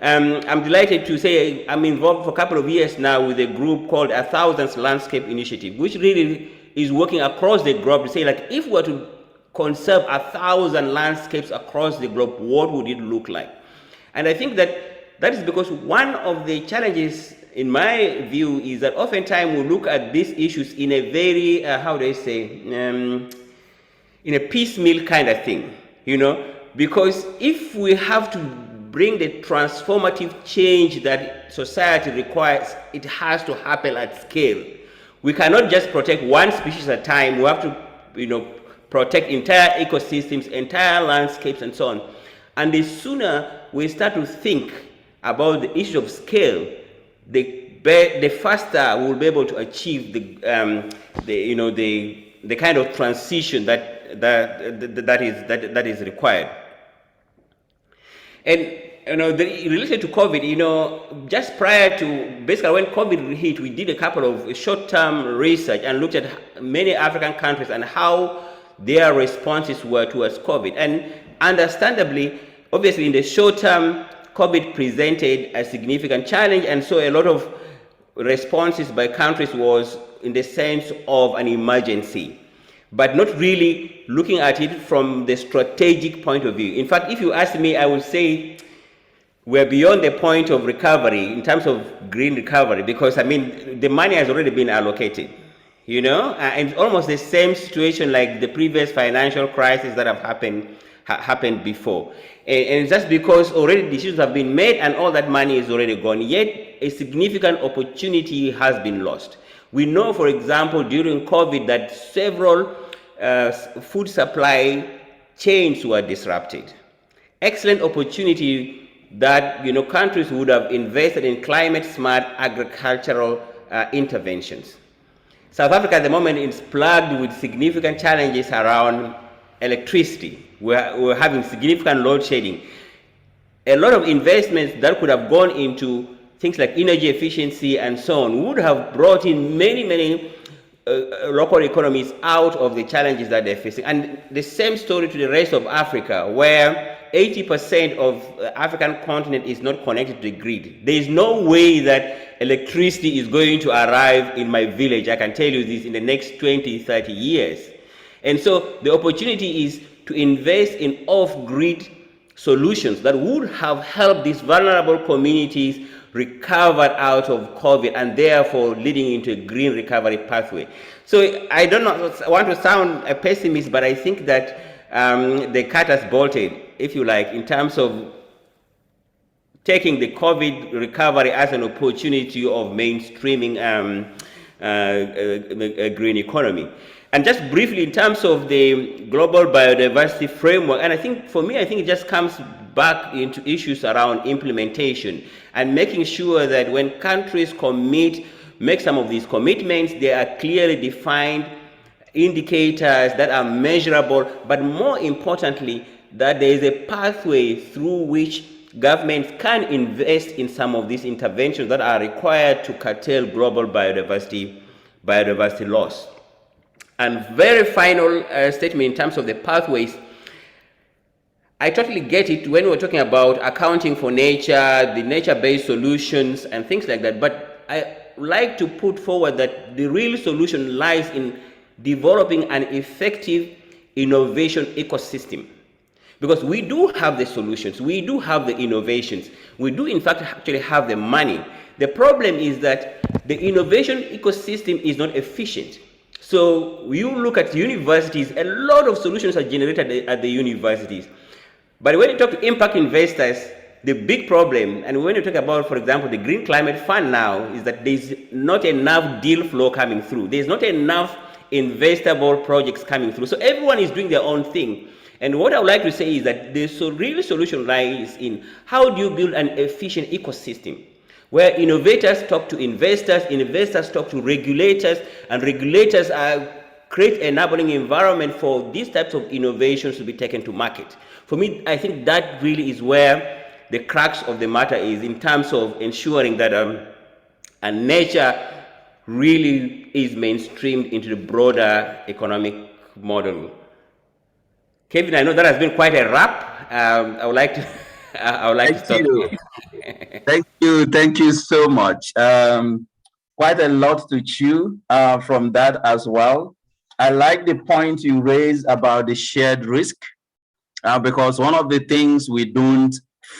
Speaker 6: I'm delighted to say I'm involved for a couple of years now with a group called 1,000 Landscape Initiative, which really is working across the globe to say, like, if we were to conserve 1,000 landscapes across the globe, what would it look like? And I think that is because one of the challenges, in my view, is that oftentimes we look at these issues in a very, how do I say, in a piecemeal kind of thing, you know, because if we have to bring the transformative change that society requires, it has to happen at scale. We cannot just protect one species at a time. We have to, you know, protect entire ecosystems, entire landscapes, and so on. And the sooner we start to think about the issue of scale, the faster we'll be able to achieve the kind of transition that is required. And you know, related to COVID, you know, just prior to basically when COVID hit, we did a couple of short-term research and looked at many African countries and how their responses were towards COVID. And understandably, obviously, in the short term, COVID presented a significant challenge, and so a lot of responses by countries was in the sense of an emergency, but not really looking at it from the strategic point of view. In fact, if you ask me, I would say we're beyond the point of recovery in terms of green recovery, because I mean, the money has already been allocated, you know, and it's almost the same situation like the previous financial crisis that have happened before. And just because already decisions have been made and all that money is already gone, yet a significant opportunity has been lost. We know, for example, during COVID that several food supply chains were disrupted. Excellent opportunity that, you know, countries would have invested in climate-smart agricultural interventions. South Africa at the moment is plagued with significant challenges around electricity. We're having significant load shedding. A lot of investments that could have gone into things like energy efficiency and so on would have brought in many local economies out of the challenges that they're facing. And the same story to the rest of Africa, where 80% of the African continent is not connected to the grid. There is no way that electricity is going to arrive in my village, I can tell you this, in the next 20, 30 years. And so the opportunity is to invest in off-grid solutions that would have helped these vulnerable communities recover out of COVID and therefore leading into a green recovery pathway. So I don't want to sound a pessimist, but I think that the cat has bolted, if you like, in terms of taking the COVID recovery as an opportunity of mainstreaming a green economy. And just briefly, in terms of the global biodiversity framework, and I think for me, I think it just comes back into issues around implementation and making sure that when countries make some of these commitments, they are clearly defined indicators that are measurable, but more importantly, that there is a pathway through which governments can invest in some of these interventions that are required to curtail global biodiversity loss. And very final statement in terms of the pathways, I totally get it when we're talking about accounting for nature, the nature-based solutions and things like that, but I like to put forward that the real solution lies in developing an effective innovation ecosystem. Because we do have the solutions, we do have the innovations, we do in fact actually have the money. The problem is that the innovation ecosystem is not efficient. So you look at universities, a lot of solutions are generated at the universities. But when you talk to impact investors, the big problem, and when you talk about, for example, the Green Climate Fund now, is that there's not enough deal flow coming through. There's not enough investable projects coming through. So everyone is doing their own thing. And what I would like to say is that the real solution lies in how do you build an efficient ecosystem where innovators talk to investors, investors talk to regulators, and regulators create an enabling environment for these types of innovations to be taken to market. For me, I think that really is where the crux of the matter is in terms of ensuring that and nature really is mainstreamed into the broader economic model. Kevin, I know that has been quite a rap. I would like to I would like to stop here.
Speaker 2: Thank you so much. Quite a lot to chew from that as well. I like the point you raised about the shared risk, because one of the things we don't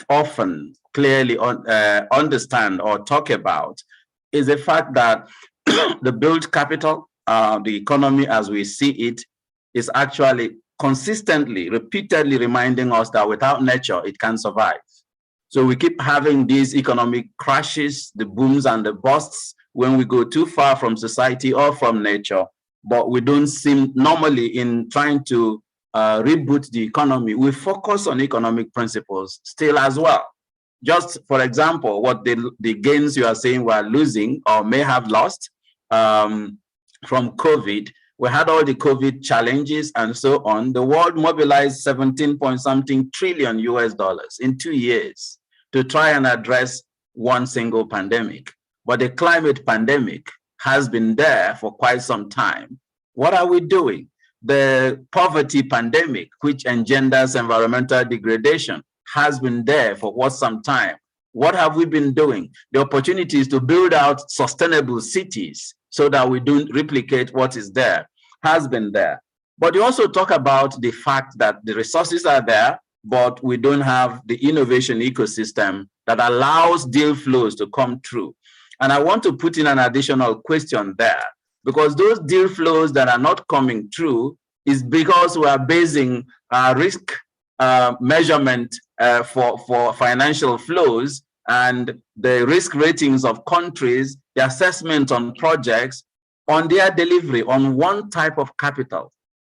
Speaker 2: often clearly understand or talk about is the fact that the built capital, the economy as we see it, is actually consistently, repeatedly reminding us that without nature, it can't survive. So we keep having these economic crashes, the booms and the busts when we go too far from society or from nature, but we don't seem normally in trying to reboot the economy. We focus on economic principles still as well. Just for example, what the gains you are saying we're losing or may have lost from COVID, we had all the COVID challenges and so on. The world mobilized 17-point-something trillion US dollars in 2 years to try and address one single pandemic. But the climate pandemic has been there for quite some time. What are we doing? The poverty pandemic, which engenders environmental degradation, has been there for what some time. What have we been doing? The opportunities to build out sustainable cities so that we don't replicate what is there has been there. But you also talk about the fact that the resources are there, but we don't have the innovation ecosystem that allows deal flows to come through. And I want to put in an additional question there, because those deal flows that are not coming through is because we are basing risk measurement for financial flows and the risk ratings of countries, the assessment on projects, on their delivery on one type of capital,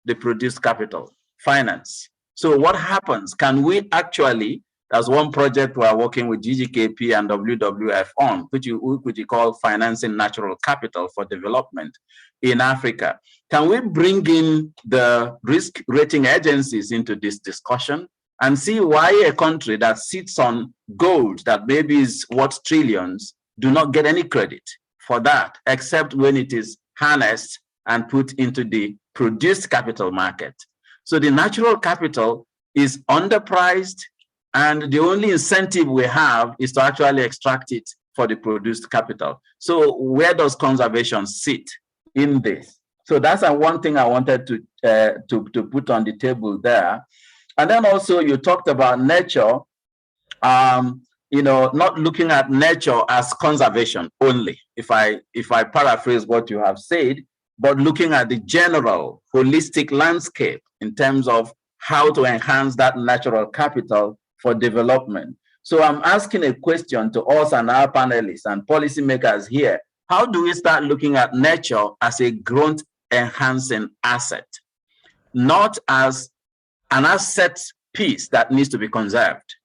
Speaker 2: the produced capital, finance. So what happens? Can we actually, as one project we are working with GGKP and WWF on, which you call financing natural capital for development in Africa, can we bring in the risk rating agencies into this discussion and see why a country that sits on gold that maybe is worth trillions do not get any credit for that, except when it is harnessed and put into the produced capital market? So the natural capital is underpriced, and the only incentive we have is to actually extract it for the produced capital. So where does conservation sit in this? So that's one thing I wanted to put on the table there. And then also you talked about nature, not looking at nature as conservation only, if I paraphrase what you have said, but looking at the general holistic landscape in terms of how to enhance that natural capital for development. So I'm asking a question to us and our panelists and policymakers here. How do we start looking at nature as a growth enhancing asset, not as an asset piece that needs to be conserved,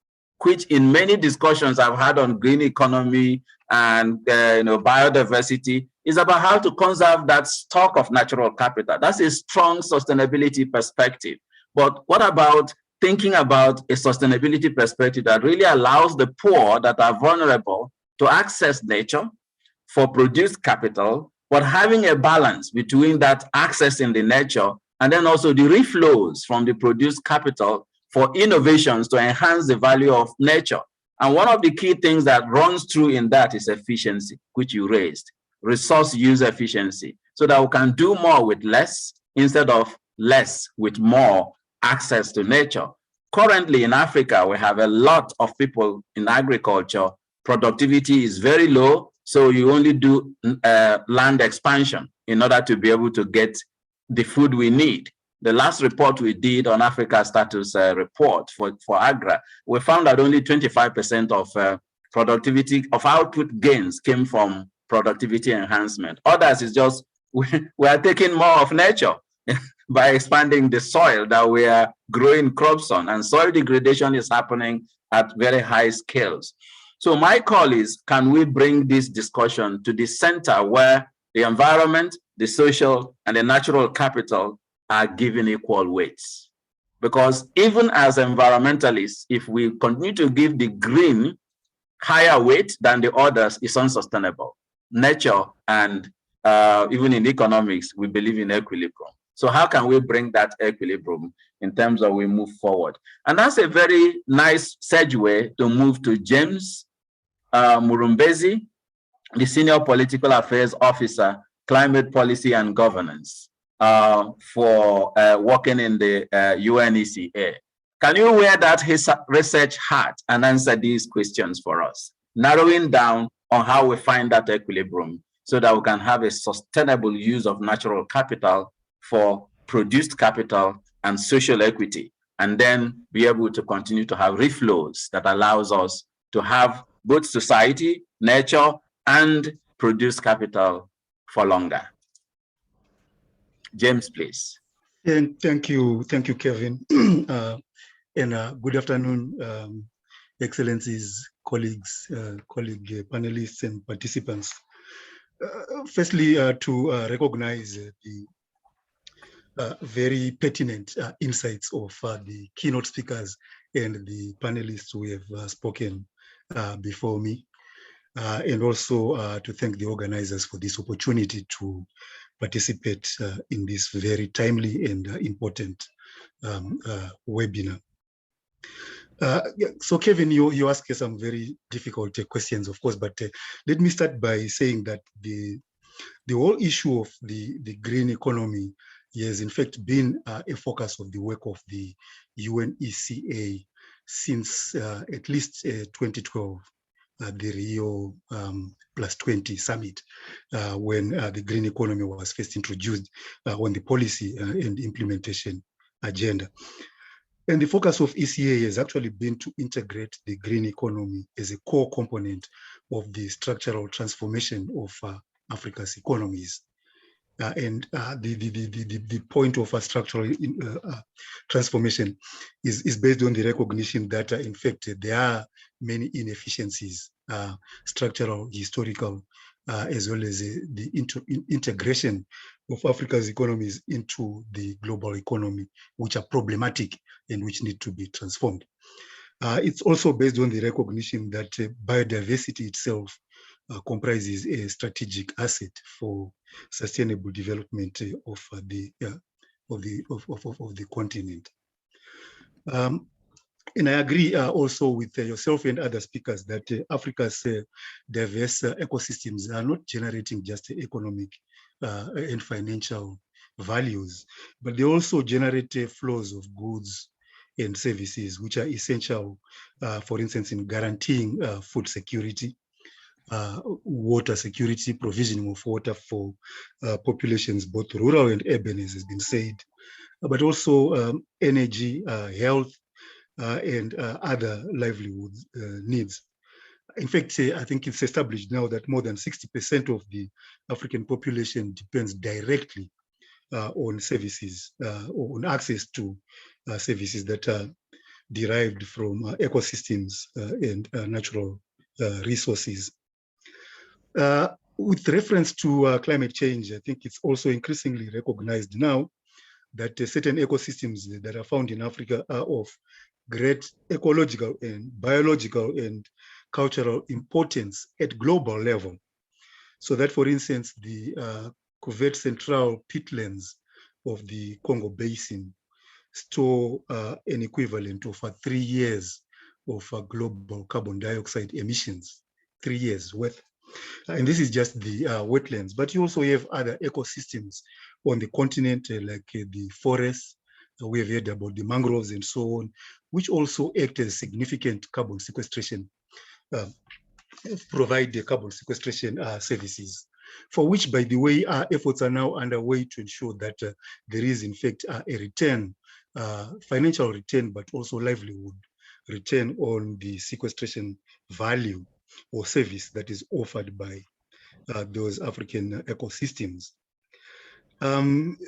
Speaker 2: which in many discussions I've had on green economy and biodiversity is about how to conserve that stock of natural capital. That's a strong sustainability perspective. But what about thinking about a sustainability perspective that really allows the poor that are vulnerable to access nature for produced capital, but having a balance between that access in the nature and then also the reflows from the produced capital for innovations to enhance the value of nature? And one of the key things that runs through in that is efficiency, which you raised, resource use efficiency, so that we can do more with less instead of less with more access to nature. Currently in Africa, we have a lot of people in agriculture. Productivity is very low, so you only do land expansion in order to be able to get the food we need. The last report we did on Africa status report for Agra, we found that only 25% of productivity of output gains came from productivity enhancement. Others is just we are taking more of nature by expanding the soil that we are growing crops on, and soil degradation is happening at very high scales. So my call is, can we bring this discussion to the center where the environment, the social, and the natural capital are given equal weights? Because even as environmentalists, if we continue to give the green higher weight than the others, it's unsustainable. Nature and even in economics, we believe in equilibrium. So how can we bring that equilibrium in terms of we move forward. And that's a very nice segue to move to James Murumbesi, the Senior Political Affairs Officer, Climate Policy and Governance, for working in the UNECA. Can you wear that research hat and answer these questions for us, narrowing down on how we find that equilibrium so that we can have a sustainable use of natural capital for produced capital and social equity, and then be able to continue to have reflows that allows us to have both society, nature, and produced capital for longer. James, please.
Speaker 7: And thank you, Kevin. Good afternoon, Excellencies, colleagues, panelists, and participants. Firstly, to recognize the very pertinent insights of the keynote speakers and the panelists who have spoken before me, and also to thank the organizers for this opportunity to participate in this very timely and important webinar. So Kevin, you asked some very difficult questions, of course, but let me start by saying that the whole issue of the green economy has in fact been a focus of the work of the UNECA since at least 2012, the Rio +20 summit, when the green economy was first introduced on the policy and implementation agenda. And the focus of ECA has actually been to integrate the green economy as a core component of the structural transformation of Africa's economies. The point of a structural transformation is based on the recognition that, in fact, there are many inefficiencies, structural, historical, as well as the integration of Africa's economies into the global economy, which are problematic and which need to be transformed. It's also based on the recognition that biodiversity itself comprises a strategic asset for sustainable development of the continent. And I agree also with yourself and other speakers that Africa's diverse ecosystems are not generating just economic and financial values, but they also generate flows of goods and services, which are essential, for instance, in guaranteeing food security, water security, provisioning of water for populations, both rural and urban, as has been said, but also energy, health, and other livelihood needs. In fact, I think it's established now that more than 60% of the African population depends directly on services, or on access to services that are derived from ecosystems and natural resources. With reference to climate change, I think it's also increasingly recognized now that certain ecosystems that are found in Africa are of great ecological and biological and cultural importance at global level. So that, for instance, the Cuvette Central peatlands of the Congo Basin store an equivalent of 3 years of global carbon dioxide emissions, 3 years worth. And this is just the wetlands, but you also have other ecosystems on the continent, like the forests. We have heard about the mangroves and so on, which also act as significant carbon sequestration, provide the carbon sequestration services, for which, by the way, efforts are now underway to ensure that there is, in fact, a return, financial return, but also livelihood return on the sequestration value or service that is offered by those African ecosystems.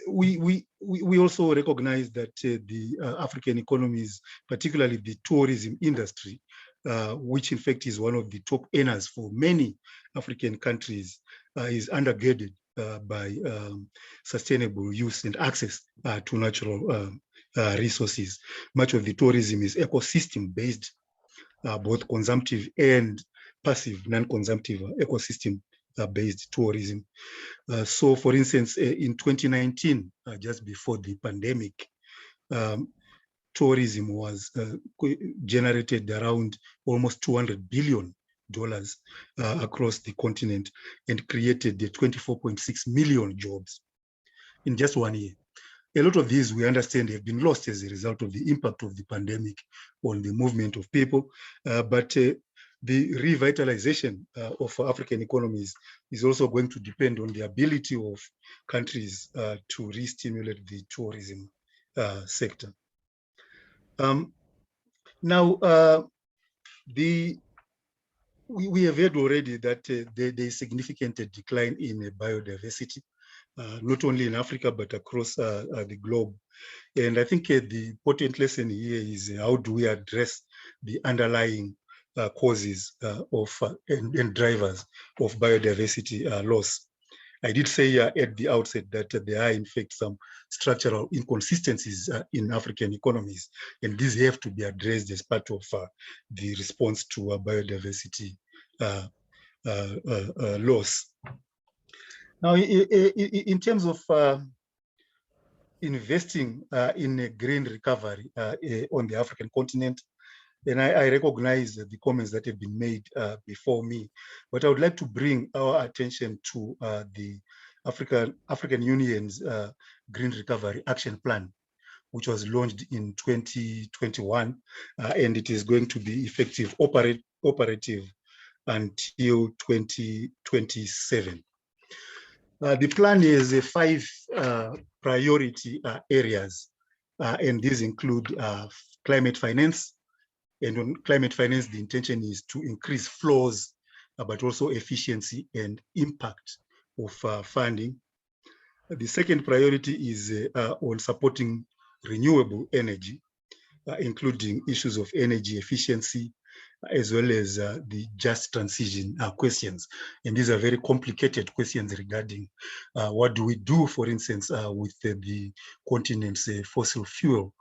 Speaker 7: We also recognize that the African economies, particularly the tourism industry, which in fact is one of the top earners for many African countries, is undergirded by sustainable use and access to natural resources. Much of the tourism is ecosystem-based, both consumptive and passive, non-consumptive ecosystem-based tourism. So, for instance, in 2019, just before the pandemic, tourism was generated around almost $200 billion across the continent and created 24.6 million jobs in just 1 year. A lot of these, we understand, have been lost as a result of the impact of the pandemic on the movement of people. But the revitalization of African economies is also going to depend on the ability of countries to re-stimulate the tourism sector. Now, we have heard already that there is significant decline in biodiversity, not only in Africa, but across the globe. And I think the important lesson here is how do we address the underlying causes and drivers of biodiversity loss. I did say at the outset that there are in fact some structural inconsistencies in African economies, and these have to be addressed as part of the response to biodiversity loss. Now, in terms of investing in a green recovery on the African continent, and I recognize the comments that have been made before me, but I would like to bring our attention to the African Union's Green Recovery Action Plan, which was launched in 2021, and it is going to be effective, operative until 2027. The plan is 5 priority areas, and these include climate finance. And on climate finance, the intention is to increase flows, but also efficiency and impact of funding. The second priority is on supporting renewable energy, including issues of energy efficiency, as well as the just transition questions. And these are very complicated questions regarding what do we do, for instance, with the continent's fossil fuel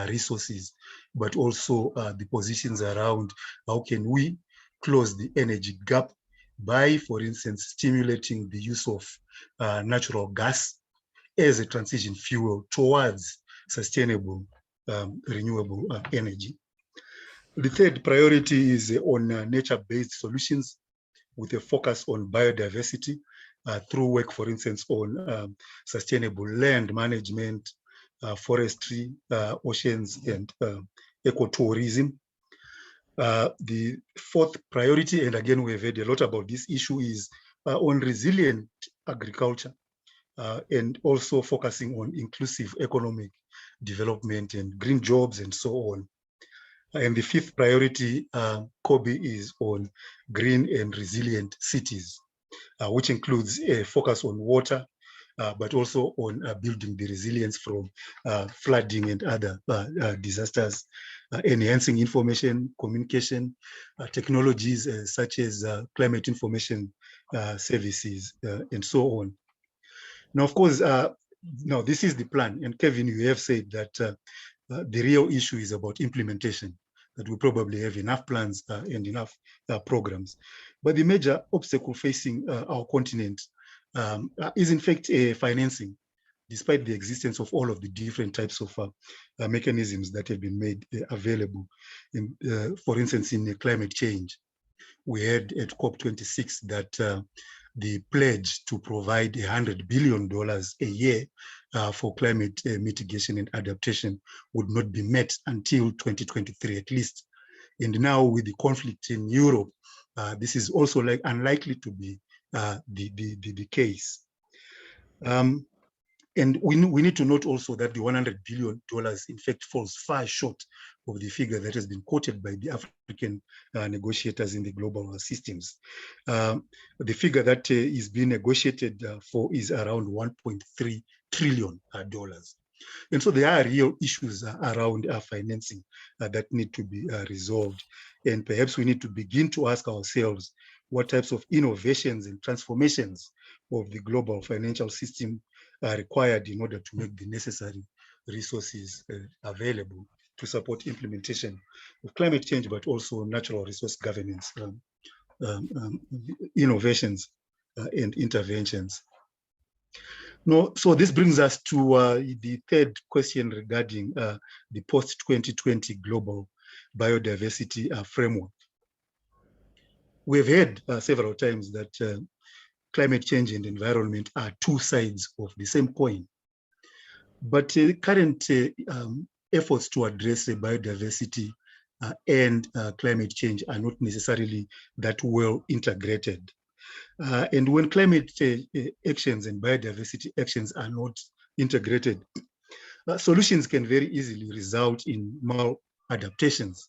Speaker 7: resources, but also the positions around how can we close the energy gap by, for instance, stimulating the use of natural gas as a transition fuel towards sustainable renewable energy. The third priority is on nature-based solutions with a focus on biodiversity through work, for instance, on sustainable land management, forestry, oceans, and ecotourism. The fourth priority, and again, we've heard a lot about this issue, is on resilient agriculture and also focusing on inclusive economic development and green jobs and so on. And the fifth priority, Kobie, is on green and resilient cities, which includes a focus on water, but also on building the resilience from flooding and other disasters, enhancing information, communication, technologies such as climate information services, and so on. Now, of course, now this is the plan. And Kevin, you have said that the real issue is about implementation, that we probably have enough plans and enough programs. But the major obstacle facing our continent is in fact financing, despite the existence of all of the different types of mechanisms that have been made available. For instance, in climate change, we had at COP26 that the pledge to provide $100 billion a year for climate mitigation and adaptation would not be met until 2023 at least. And now with the conflict in Europe, this is also unlikely to be the case. And we need to note also that the $100 billion in fact falls far short of the figure that has been quoted by the African negotiators in the global systems. The figure that is being negotiated for is around $1.3 trillion. And so there are real issues around financing that need to be resolved. And perhaps we need to begin to ask ourselves what types of innovations and transformations of the global financial system are required in order to make the necessary resources available to support implementation of climate change, but also natural resource governance, innovations and interventions. No, so this brings us to the third question regarding the post-2020 global biodiversity framework. We've heard several times that climate change and environment are two sides of the same coin. But current efforts to address biodiversity and climate change are not necessarily that well integrated. And when climate actions and biodiversity actions are not integrated, solutions can very easily result in maladaptations.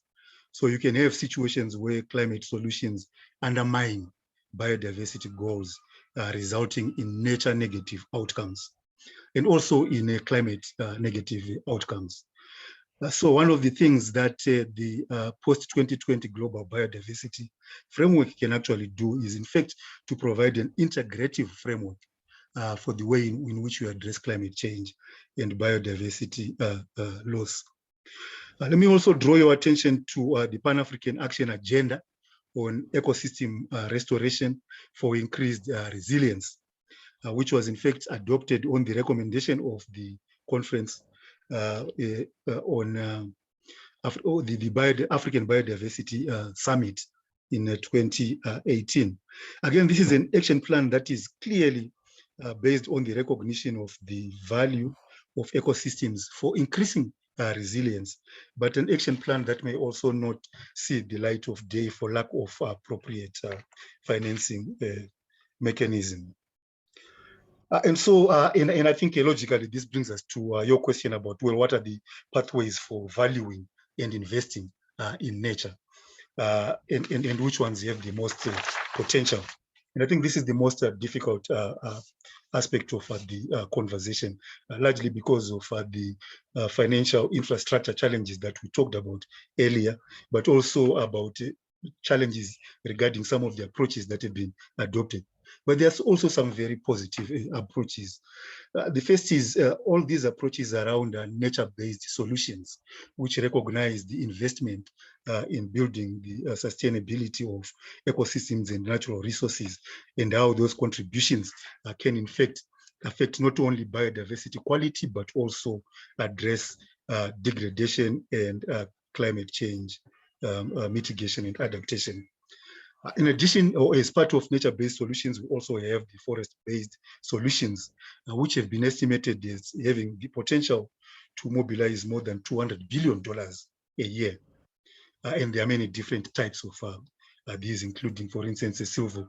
Speaker 7: So you can have situations where climate solutions undermine biodiversity goals, resulting in nature negative outcomes, and also in climate negative outcomes. So one of the things that the post-2020 global biodiversity framework can actually do is, in fact, to provide an integrative framework for the way in which we address climate change and biodiversity loss. Let me also draw your attention to the Pan-African Action Agenda on ecosystem restoration for increased resilience, which was in fact adopted on the recommendation of the conference on the African Biodiversity Summit in 2018. Again, this is an action plan that is clearly based on the recognition of the value of ecosystems for increasing resilience, but an action plan that may also not see the light of day for lack of appropriate financing mechanism. And I think logically this brings us to your question about, well, what are the pathways for valuing and investing in nature, and which ones have the most potential? And I think this is the most difficult aspect of the conversation, largely because of the financial infrastructure challenges that we talked about earlier, but also about challenges regarding some of the approaches that have been adopted. But there's also some very positive approaches. The first is all these approaches around nature-based solutions, which recognize the investment in building the sustainability of ecosystems and natural resources, and how those contributions can in fact affect not only biodiversity quality, but also address degradation and climate change mitigation and adaptation. In addition, or as part of nature-based solutions, we also have the forest-based solutions, which have been estimated as having the potential to mobilize more than $200 billion a year. And there are many different types of these, including, for instance, the silver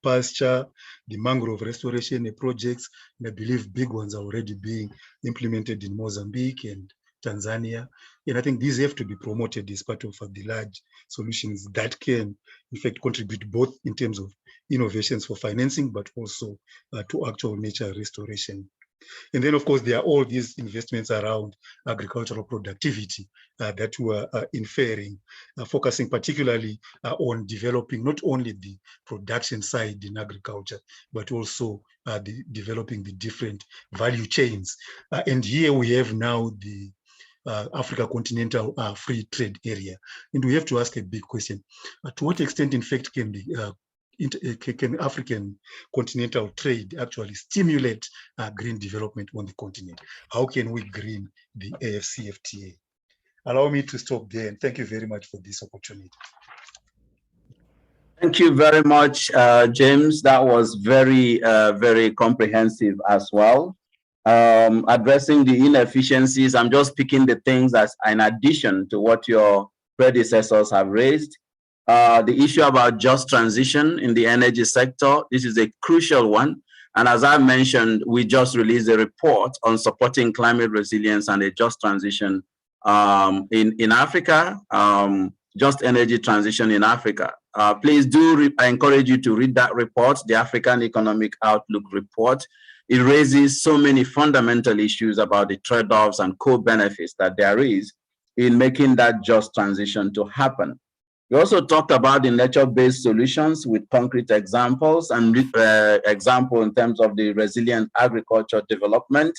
Speaker 7: pasture, the mangrove restoration projects, and I believe big ones are already being implemented in Mozambique and Tanzania. And I think these have to be promoted as part of the large solutions that can, in fact, contribute both in terms of innovations for financing, but also to actual nature restoration. And then, of course, there are all these investments around agricultural productivity that we're inferring, focusing particularly on developing not only the production side in agriculture, but also developing the different value chains. And here we have now the Africa Continental Free Trade Area. And we have to ask a big question. To what extent, in fact, can African continental trade actually stimulate green development on the continent? How can we green the AFCFTA? Allow me to stop there, and thank you very much for this opportunity.
Speaker 2: Thank you very much, James. That was very, very comprehensive as well. Addressing the inefficiencies, I'm just picking the things as in addition to what your predecessors have raised. The issue about just transition in the energy sector, this is a crucial one. And as I mentioned, we just released a report on supporting climate resilience and a just transition in Africa, just energy transition in Africa. Please do, I encourage you to read that report, the African Economic Outlook report. It raises so many fundamental issues about the trade-offs and co-benefits that there is in making that just transition to happen. We also talked about the nature-based solutions with concrete examples and example in terms of the resilient agriculture development.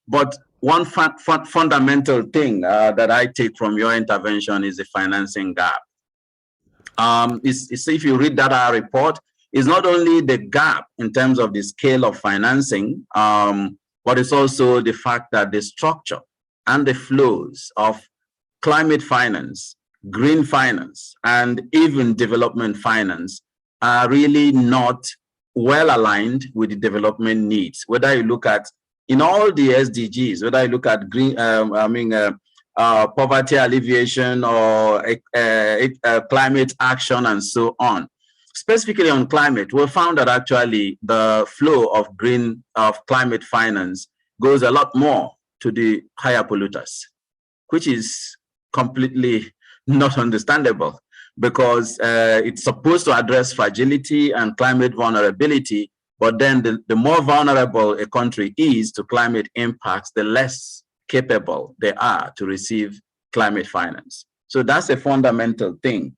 Speaker 2: But one fundamental thing that I take from your intervention is the financing gap. If you read that report, is not only the gap in terms of the scale of financing, but it's also the fact that the structure and the flows of climate finance, green finance, and even development finance are really not well aligned with the development needs. Whether you look at in all the SDGs, whether you look at green, poverty alleviation or climate action and so on. Specifically on climate, we found that actually the flow of climate finance goes a lot more to the higher polluters, which is completely not understandable, because it's supposed to address fragility and climate vulnerability, but then the more vulnerable a country is to climate impacts, the less capable they are to receive climate finance. So that's a fundamental thing.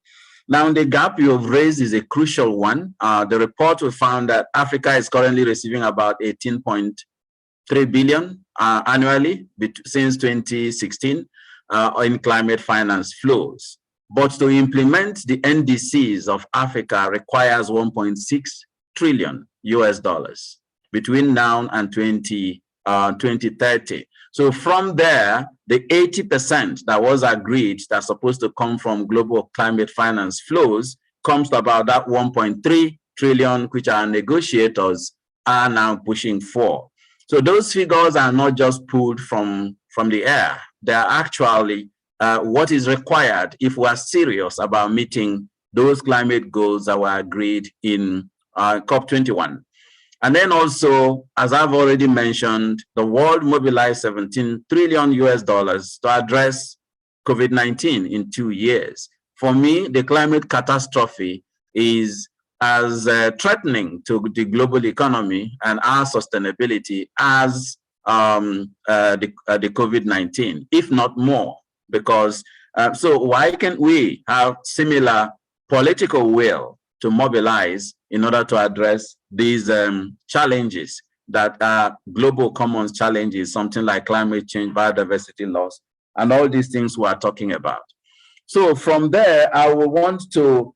Speaker 2: Now, the gap you have raised is a crucial one. The report we found that Africa is currently receiving about 18.3 billion annually since 2016 in climate finance flows. But to implement the NDCs of Africa requires 1.6 trillion US dollars between now and 2030. So from there, the 80% that was agreed that's supposed to come from global climate finance flows comes to about that 1.3 trillion, which our negotiators are now pushing for. So those figures are not just pulled from the air. They are actually what is required if we are serious about meeting those climate goals that were agreed in COP21. And then also, as I've already mentioned, the world mobilized 17 trillion US dollars to address COVID-19 in 2 years. For me, the climate catastrophe is as threatening to the global economy and our sustainability as the COVID-19, if not more, because so why can't we have similar political will to mobilize in order to address these challenges that are global commons challenges, something like climate change, biodiversity loss, and all these things we are talking about. So from there, I will want to,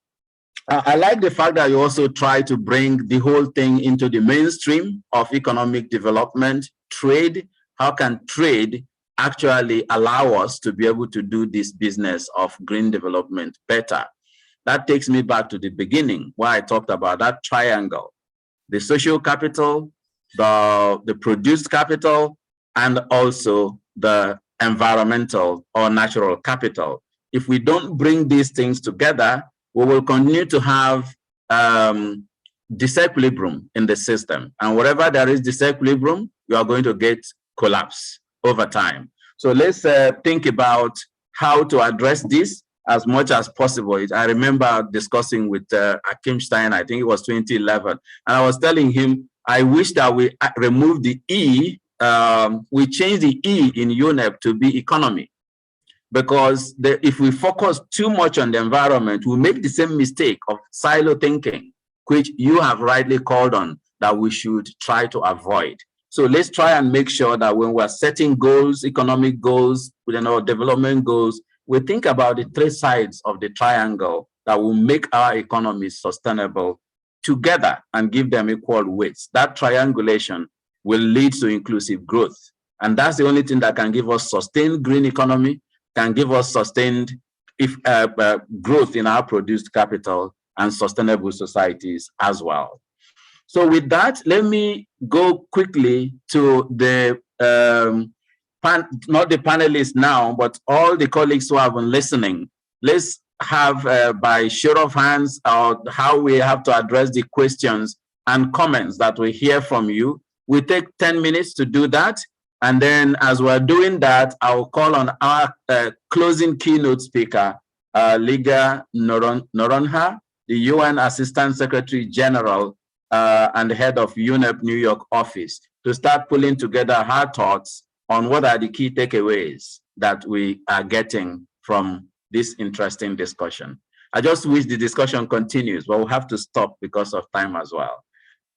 Speaker 2: I like the fact that you also try to bring the whole thing into the mainstream of economic development, trade. How can trade actually allow us to be able to do this business of green development better? That takes me back to the beginning where I talked about that triangle, the social capital, the produced capital, and also the environmental or natural capital. If we don't bring these things together, we will continue to have disequilibrium in the system. And wherever there is disequilibrium, you are going to get collapse over time. So let's think about how to address this as much as possible. I remember discussing with Akim Stein, I think it was 2011, and I was telling him, I wish that we remove the E, we change the E in UNEP to be economy, because if we focus too much on the environment, we'll make the same mistake of silo thinking, which you have rightly called on that we should try to avoid. So let's try and make sure that when we're setting goals, economic goals, within our development goals, we think about the three sides of the triangle that will make our economy sustainable together and give them equal weights. That triangulation will lead to inclusive growth. And that's the only thing that can give us sustained green economy, can give us sustained growth in our produced capital and sustainable societies as well. So with that, let me go quickly to the not the panelists now, but all the colleagues who have been listening. Let's have by show of hands how we have to address the questions and comments that we hear from you. We take 10 minutes to do that. And then as we're doing that, I'll call on our closing keynote speaker, Ligia Noronha, the UN Assistant Secretary General and the head of UNEP New York office, to start pulling together her thoughts on what are the key takeaways that we are getting from this interesting discussion. I just wish the discussion continues, but we'll have to stop because of time as well.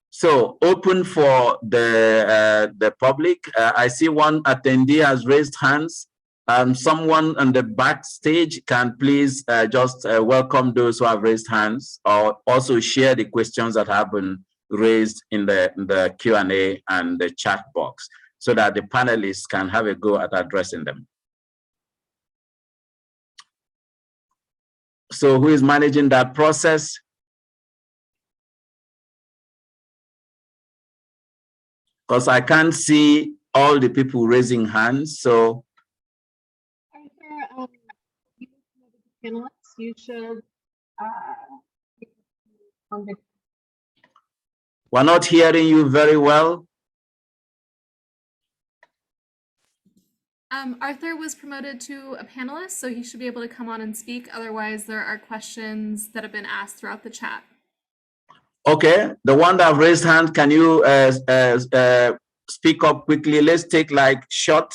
Speaker 2: So open for the public. I see one attendee has raised hands. Someone on the backstage can please just welcome those who have raised hands, or also share the questions that have been raised in the Q&A and the chat box, so that the panelists can have a go at addressing them. So who is managing that process? Because I can't see all the people raising hands, so.
Speaker 8: Arthur, panelists, you should.
Speaker 2: We're not hearing you very well.
Speaker 8: Arthur was promoted to a panelist, so he should be able to come on and speak. Otherwise, there are questions that have been asked throughout the chat.
Speaker 2: Okay, the one that raised hand, can you speak up quickly? Let's take like short,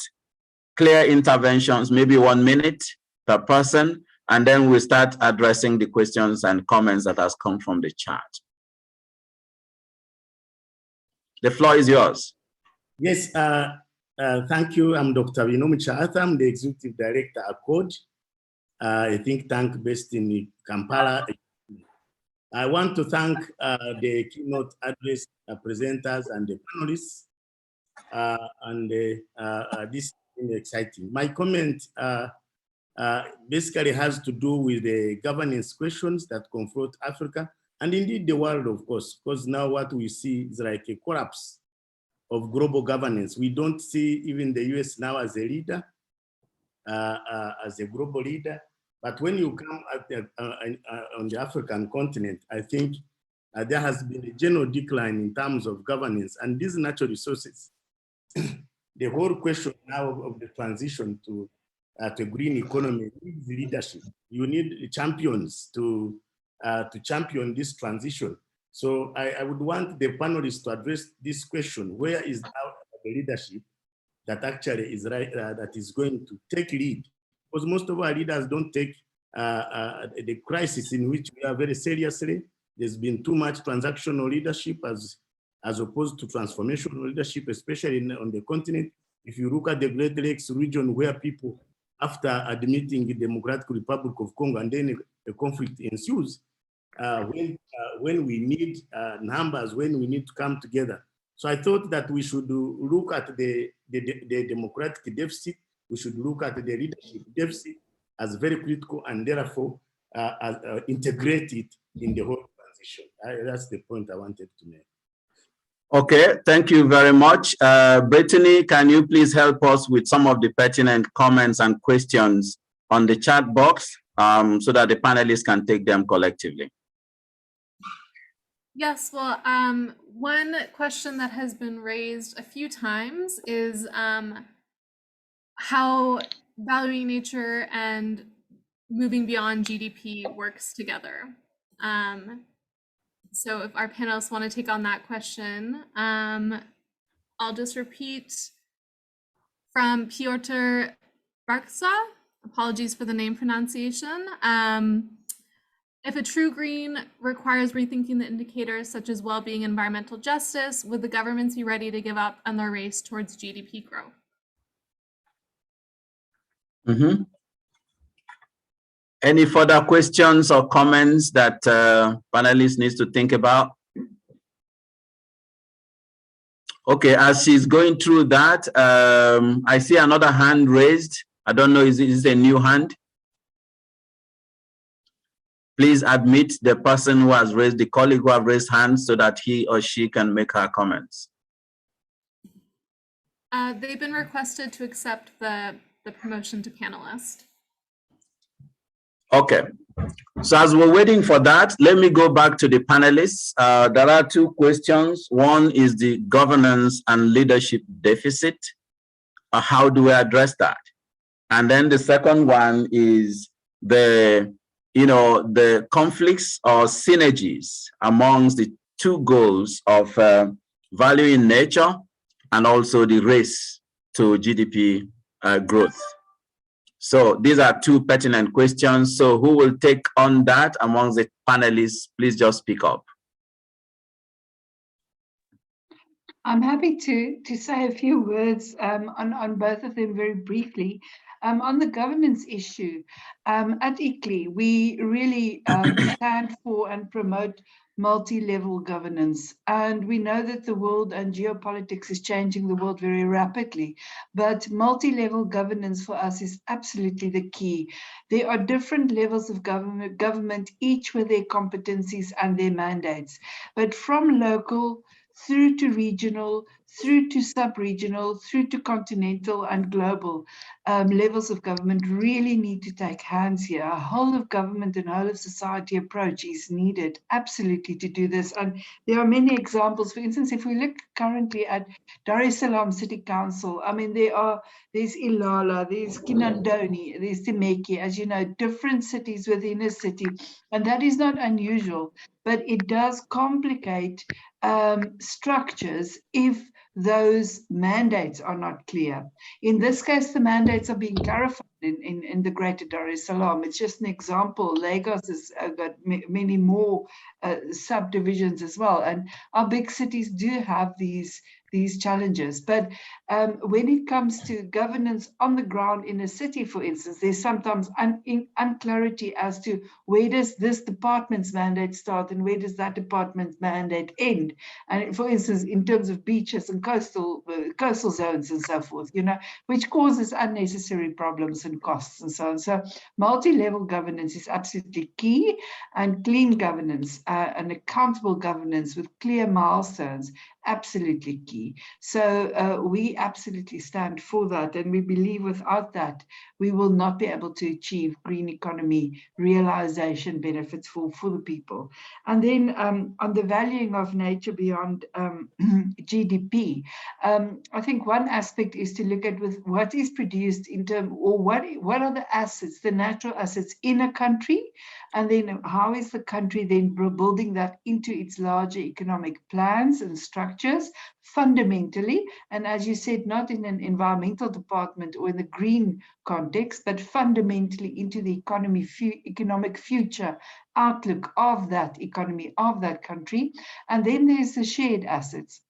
Speaker 2: clear interventions, maybe 1 minute per person, and then we start addressing the questions and comments that has come from the chat. The floor is yours.
Speaker 9: Yes, thank you. I'm Dr. Binomicha Arthur. I'm the Executive Director at Code, a think tank based in Kampala. I want to thank the keynote address presenters and the panelists, this is really exciting. My comment basically has to do with the governance questions that confront Africa, and indeed the world, of course, because now what we see is like a collapse of global governance. We don't see even the US now as a leader, as a global leader. But when you come at on the African continent, I think there has been a general decline in terms of governance and these natural resources. The whole question now of the transition to a green economy needs leadership. You need champions to champion this transition. So I would want the panelists to address this question: where is now the leadership that actually is right, that is going to take lead? Because most of our leaders don't take the crisis in which we are very seriously. There's been too much transactional leadership as opposed to transformational leadership, especially on the continent. If you look at the Great Lakes region, where people, after admitting the Democratic Republic of Congo, and then a conflict ensues, when we need numbers, when we need to come together. So I thought that we should look at the democratic deficit. We should look at the leadership deficit as very critical, and therefore integrate it in the whole transition. That's the point I wanted to make.
Speaker 2: Okay, thank you very much. Brittany, can you please help us with some of the pertinent comments and questions on the chat box so that the panelists can take them collectively?
Speaker 8: Yes, well, one question that has been raised a few times is how valuing nature and moving beyond GDP works together. So if our panelists want to take on that question, I'll just repeat from Piotr Barksa. Apologies for the name pronunciation. If a true green requires rethinking the indicators such as well-being and environmental justice, would the governments be ready to give up on their race towards GDP growth?
Speaker 2: Mm-hmm. Any further questions or comments that panelists need to think about? Okay, as she's going through that, I see another hand raised. I don't know, is it a new hand? Please admit the person who has raised, the colleague who has raised hands, so that he or she can make her comments.
Speaker 8: They've been requested to accept the promotion to panelist.
Speaker 2: Okay, so as we're waiting for that, let me go back to the panelists. There are two questions. One is the governance and leadership deficit. How do we address that? And then the second one is the conflicts or synergies amongst the two goals of valuing nature and also the race to GDP growth. So these are two pertinent questions. So who will take on that amongst the panelists? Please just speak up.
Speaker 5: I'm happy to say a few words on both of them very briefly. On the governance issue, at ICLEI, we really stand for and promote multi-level governance. And we know that the world and geopolitics is changing the world very rapidly, but multi-level governance for us is absolutely the key. There are different levels of government, each with their competencies and their mandates, but from local through to regional, through to sub-regional, through to continental and global levels of government really need to take hands here. A whole of government and whole of society approach is needed absolutely to do this. And there are many examples. For instance, if we look currently at Dar es Salaam City Council, I mean, there's Ilala, there's Kinondoni, there's Temeke, as you know, different cities within a city. And that is not unusual, but it does complicate structures if those mandates are not clear. In this case, the mandates are being clarified in the Greater Dar es Salaam. It's just an example. Lagos has got many more subdivisions as well. And our big cities do have these challenges. But when it comes to governance on the ground in a city, for instance, there's sometimes unclarity as to where does this department's mandate start and where does that department's mandate end. And for instance, in terms of beaches and coastal zones and so forth, you know, which causes unnecessary problems and costs and so on. So multi-level governance is absolutely key, and clean governance and accountable governance with clear milestones, absolutely key. So we absolutely stand for that, and we believe without that we will not be able to achieve green economy realization benefits for the people. And then on the valuing of nature beyond GDP, I think one aspect is to look at with what is produced in terms, or what are the assets, the natural assets in a country, and then how is the country then building that into its larger economic plans and structures fundamentally. And as you said, not in an environmental department or in the green context, but fundamentally into the economic future outlook of that economy, of that country. And then there's the shared assets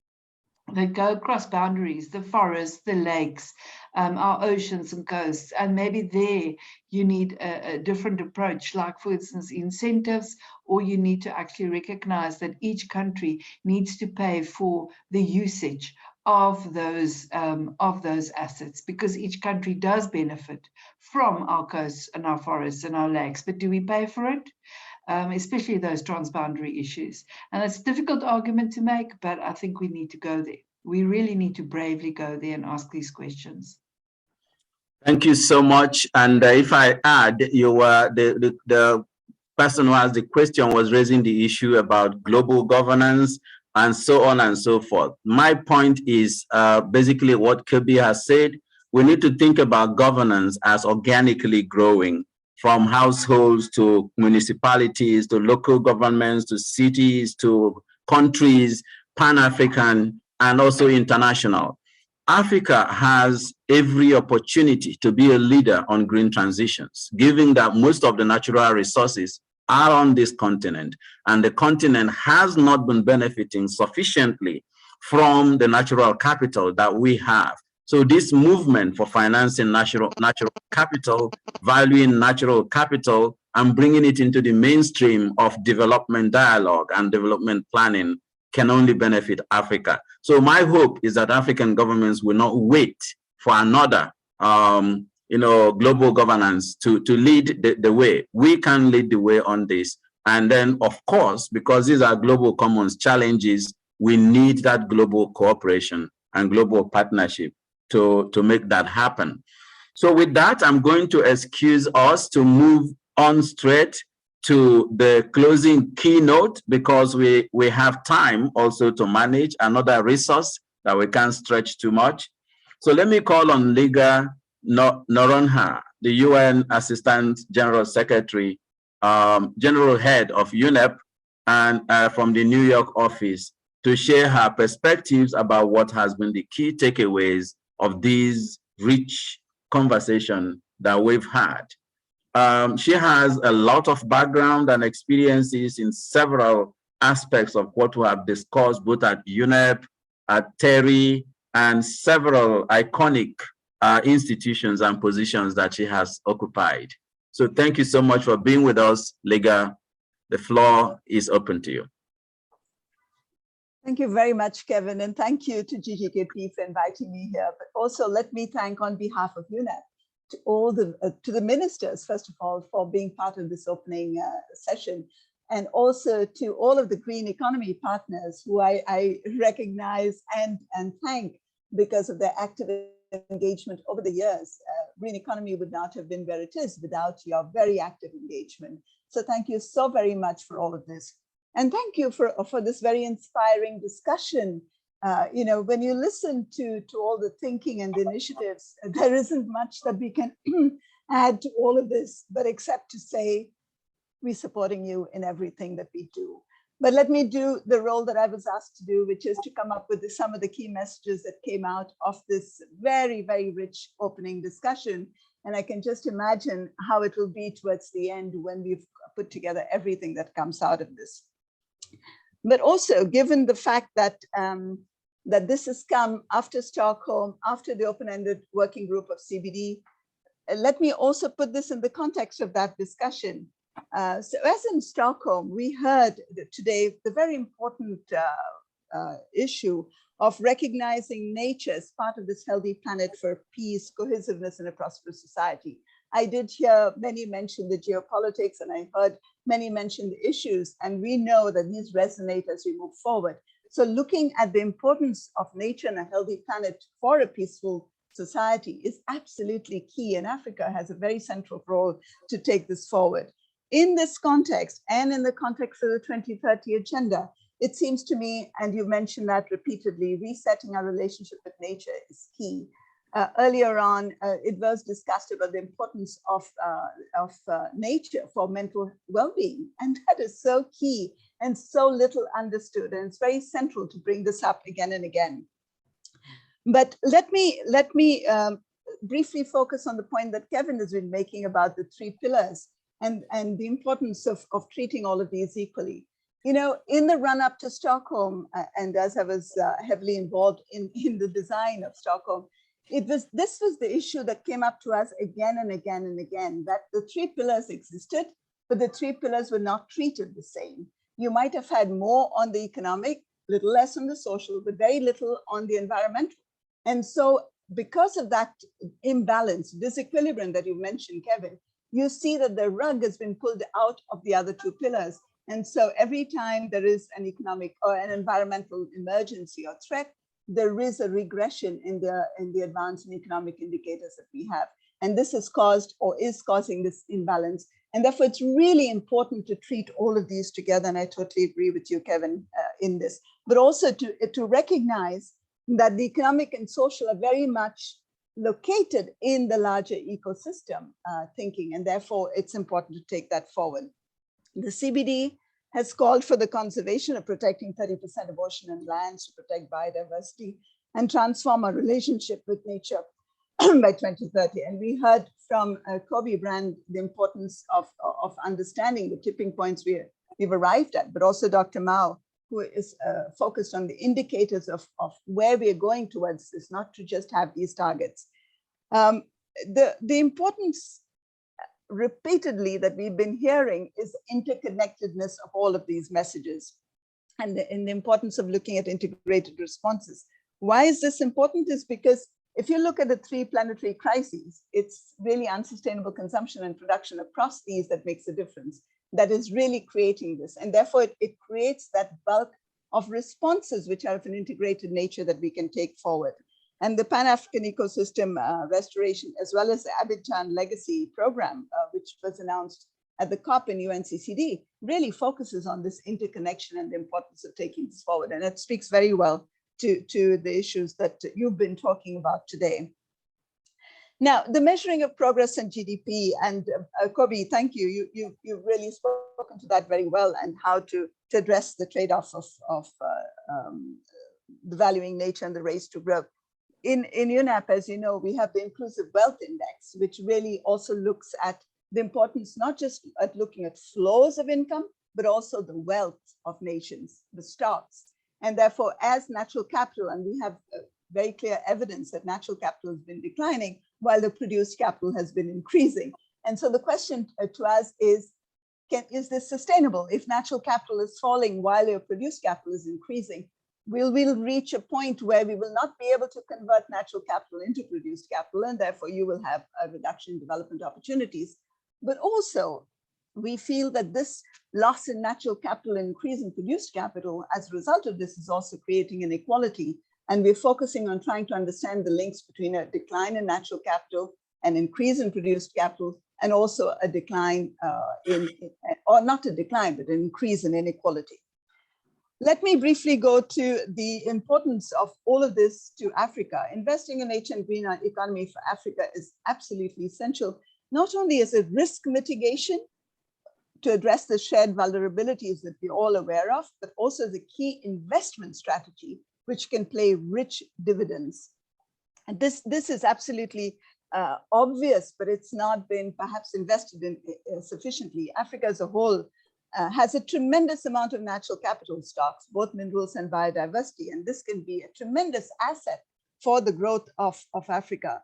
Speaker 5: that go across boundaries, the forests, the lakes, our oceans and coasts. And maybe there you need a different approach, like for instance, incentives, or you need to actually recognize that each country needs to pay for the usage of those assets, because each country does benefit from our coasts and our forests and our lakes. But do we pay for it? Especially those transboundary issues. And it's a difficult argument to make, but I think we need to go there. We really need to bravely go there and ask these questions.
Speaker 2: Thank you so much. And if I add, you were the person who asked the question was raising the issue about global governance and so on and so forth. My point is basically what Kobie has said. We need to think about governance as organically growing, from households to municipalities, to local governments, to cities, to countries, Pan-African, and also international. Africa has every opportunity to be a leader on green transitions, given that most of the natural resources are on this continent, and the continent has not been benefiting sufficiently from the natural capital that we have. So this movement for financing natural capital, valuing natural capital, and bringing it into the mainstream of development dialogue and development planning can only benefit Africa. So my hope is that African governments will not wait for another global governance to lead the way. We can lead the way on this. And then, of course, because these are global commons challenges, we need that global cooperation and global partnership to make that happen. So with that, I'm going to excuse us to move on straight to the closing keynote, because we have time also to manage another resource that we can't stretch too much. So let me call on Ligia Noronha, the UN Assistant General Secretary, General Head of UNEP, and from the New York office, to share her perspectives about what has been the key takeaways of these rich conversation that we've had. She has a lot of background and experiences in several aspects of what we have discussed, both at UNEP, Terry, and several iconic institutions and positions that she has occupied. So thank you so much for being with us, Ligia. The floor is open to you.
Speaker 10: Thank you very much, Kevin, and thank you to GGKP for inviting me here. But also let me thank on behalf of UNEP to all the ministers, first of all, for being part of this opening session, and also to all of the green economy partners who I recognize and thank because of their active engagement over the years. Green economy would not have been where it is without your very active engagement. So thank you so very much for all of this. And thank you for this very inspiring discussion. You know, when you listen to all the thinking and the initiatives, there isn't much that we can add to all of this, but except to say, we're supporting you in everything that we do. But let me do the role that I was asked to do, which is to come up with some of the key messages that came out of this very, very rich opening discussion. And I can just imagine how it will be towards the end when we've put together everything that comes out of this. But also, given the fact that that this has come after Stockholm, after the open-ended working group of CBD, let me also put this in the context of that discussion. So as in Stockholm, we heard today the very important issue of recognizing nature as part of this healthy planet for peace, cohesiveness, and a prosperous society. I did hear many mention the geopolitics, and I heard many mention the issues, and we know that these resonate as we move forward. So looking at the importance of nature and a healthy planet for a peaceful society is absolutely key, and Africa has a very central role to take this forward. In this context, and in the context of the 2030 agenda, it seems to me, and you mentioned that repeatedly, resetting our relationship with nature is key. Earlier on, it was discussed about the importance of nature for mental well-being, and that is so key and so little understood, and it's very central to bring this up again and again. But let me briefly focus on the point that Kevin has been making about the 3 pillars and the importance of treating all of these equally. You know, in the run-up to Stockholm, and as I was heavily involved in the design of Stockholm, this was the issue that came up to us again and again and again, that the 3 pillars existed, but the 3 pillars were not treated the same. You might have had more on the economic, little less on the social, but very little on the environmental. And so because of that imbalance, disequilibrium that you mentioned, Kevin, you see that the rug has been pulled out of the other 2 pillars. And so every time there is an economic or an environmental emergency or threat, there is a regression in the advanced and economic indicators that we have. And this has caused or is causing this imbalance. And therefore, it's really important to treat all of these together. And I totally agree with you, Kevin, in this, but also to recognize that the economic and social are very much located in the larger ecosystem thinking. And therefore, it's important to take that forward. The CBD has called for the conservation of protecting 30% of ocean and lands to protect biodiversity and transform our relationship with nature by 2030. And we heard from Kobie Brand the importance of understanding the tipping points we've arrived at, but also Dr. Mao, who is focused on the indicators of where we are going towards this, not to just have these targets. The importance repeatedly that we've been hearing is interconnectedness of all of these messages and the importance of looking at integrated responses. Why is this important? Is because if you look at the 3 planetary crises, it's really unsustainable consumption and production across these that makes a difference, that is really creating this. And therefore it creates that bulk of responses which are of an integrated nature that we can take forward. And the Pan-African Ecosystem Restoration, as well as the Abidjan Legacy Program, which was announced at the COP in UNCCD, really focuses on this interconnection and the importance of taking this forward. And it speaks very well to the issues that you've been talking about today. Now, the measuring of progress and GDP, and Kobie, thank you. You've really spoken to that very well, and how to address the trade-off of the valuing nature and the race to growth. In UNEP, as you know, we have the Inclusive Wealth Index, which really also looks at the importance, not just at looking at flows of income, but also the wealth of nations, the stocks. And therefore, as natural capital, and we have very clear evidence that natural capital has been declining while the produced capital has been increasing. And so the question to us is this sustainable? If natural capital is falling while your produced capital is increasing, we'll reach a point where we will not be able to convert natural capital into produced capital, and therefore you will have a reduction in development opportunities. But also, we feel that this loss in natural capital and increase in produced capital as a result of this is also creating inequality. And we're focusing on trying to understand the links between a decline in natural capital, an increase in produced capital, and also a decline or not a decline, but an increase in inequality. Let me briefly go to the importance of all of this to Africa. Investing in and green economy for Africa is absolutely essential, not only as a risk mitigation to address the shared vulnerabilities that we're all aware of, but also as a key investment strategy, which can pay rich dividends. And this is absolutely obvious, but it's not been perhaps invested in sufficiently. Africa as a whole has a tremendous amount of natural capital stocks, both minerals and biodiversity, and this can be a tremendous asset for the growth of Africa.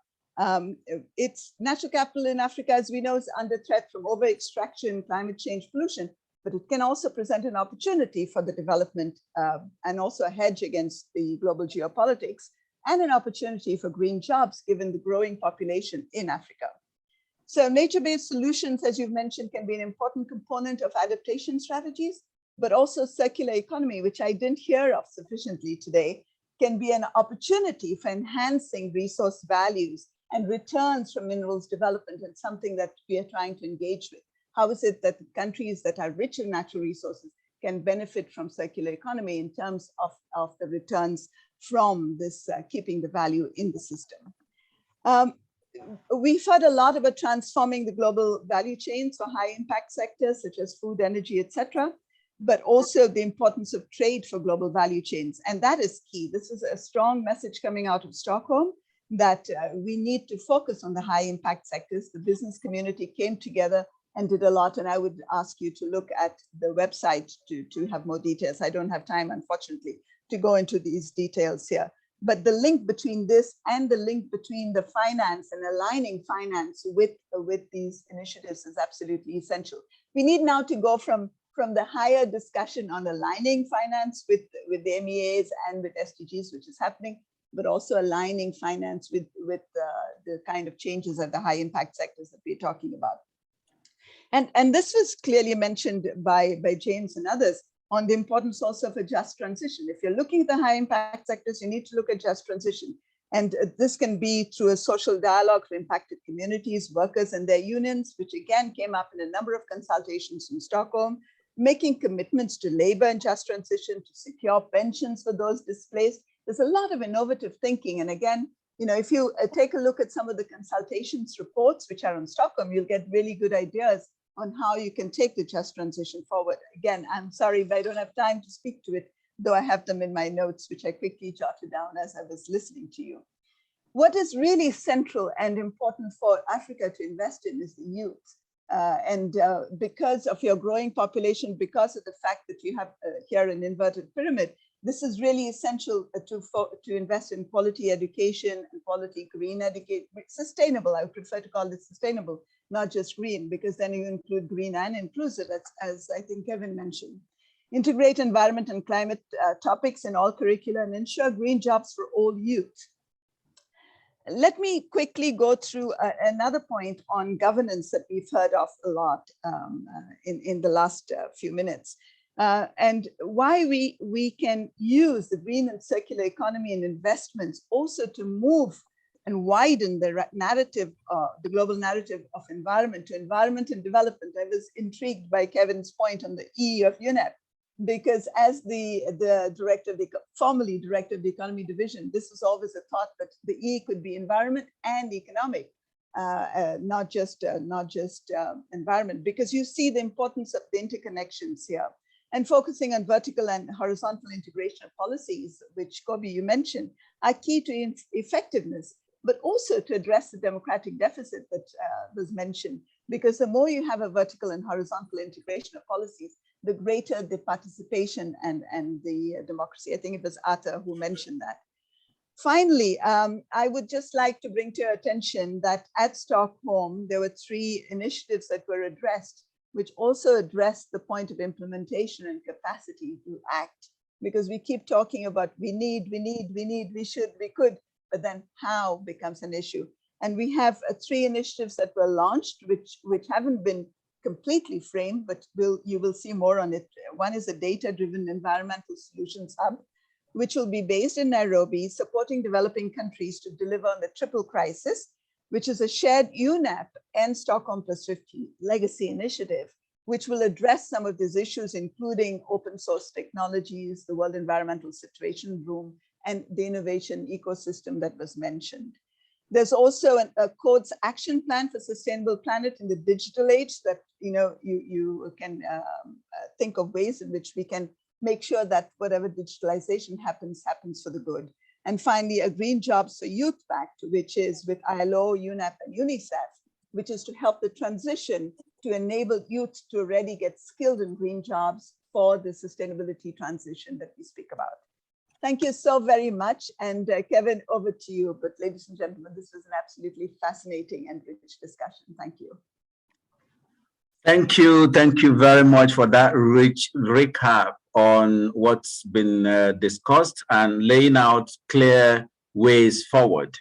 Speaker 10: It's natural capital in Africa, as we know, is under threat from over-extraction, climate change, pollution, but it can also present an opportunity for the development and also a hedge against the global geopolitics, and an opportunity for green jobs given the growing population in Africa. So nature-based solutions, as you've mentioned, can be an important component of adaptation strategies, but also circular economy, which I didn't hear of sufficiently today, can be an opportunity for enhancing resource values and returns from minerals development, and something that we are trying to engage with. How is it that countries that are rich in natural resources can benefit from circular economy in terms of the returns from this keeping the value in the system? We've heard a lot about transforming the global value chains for high impact sectors such as food, energy, etc., but also the importance of trade for global value chains. And that is key. This is a strong message coming out of Stockholm that we need to focus on the high impact sectors. The business community came together and did a lot. And I would ask you to look at the website to have more details. I don't have time, unfortunately, to go into these details here. But the link between this and the link between the finance and aligning finance with these initiatives is absolutely essential. We need now to go from the higher discussion on aligning finance with the MEAs and with SDGs, which is happening, but also aligning finance with the kind of changes at the high impact sectors that we're talking about. And this was clearly mentioned by James and others on the importance also of a just transition. If you're looking at the high impact sectors, you need to look at just transition. And this can be through a social dialogue for impacted communities, workers and their unions, which again came up in a number of consultations in Stockholm, making commitments to labor and just transition, to secure pensions for those displaced. There's a lot of innovative thinking. And again, you know, if you take a look at some of the consultations reports, which are in Stockholm, you'll get really good ideas on how you can take the just transition forward. Again, I'm sorry, but I don't have time to speak to it, though I have them in my notes, which I quickly jotted down as I was listening to you. What is really central and important for Africa to invest in is the youth. Because of your growing population, because of the fact that you have here an inverted pyramid, this is really essential to invest in quality education and quality green education, sustainable. I would prefer to call it sustainable, not just green, because then you include green and inclusive, as I think Kevin mentioned. Integrate environment and climate topics in all curricula and ensure green jobs for all youth. Let me quickly go through another point on governance that we've heard of a lot in the last few minutes. And why we can use the green and circular economy and investments also to move and widen the narrative, the global narrative of environment to environment and development. I was intrigued by Kevin's point on the E of UNEP, because as the director of the, formerly director of the economy division, this was always a thought that the E could be environment and economic, not just environment, because you see the importance of the interconnections here. And focusing on vertical and horizontal integration of policies, which Kobie, you mentioned, are key to effectiveness, but also to address the democratic deficit that was mentioned. Because the more you have a vertical and horizontal integration of policies, the greater the participation and the democracy. I think it was Arthur who mentioned that. Finally, I would just like to bring to your attention that at Stockholm, there were 3 initiatives that were addressed, which also addressed the point of implementation and capacity to act, because we keep talking about we need, we should, we could, but then how becomes an issue. And we have 3 initiatives that were launched, which haven't been completely framed, but you will see more on it. One is a data-driven environmental solutions hub, which will be based in Nairobi, supporting developing countries to deliver on the triple crisis, which is a shared UNEP and Stockholm Plus 50 legacy initiative, which will address some of these issues, including open source technologies, the World Environmental Situation Room, and the innovation ecosystem that was mentioned. There's also a Code's action plan for sustainable planet in the digital age that you can think of ways in which we can make sure that whatever digitalization happens for the good. And finally, a Green Jobs for Youth Pact, which is with ILO, UNEP, and UNICEF, which is to help the transition to enable youth to already get skilled in green jobs for the sustainability transition that we speak about. Thank you so very much. And Kevin, over to you. But ladies and gentlemen, this was an absolutely fascinating and rich discussion. Thank you.
Speaker 2: Thank you. Thank you very much for that rich recap on what's been discussed and laying out clear ways forward.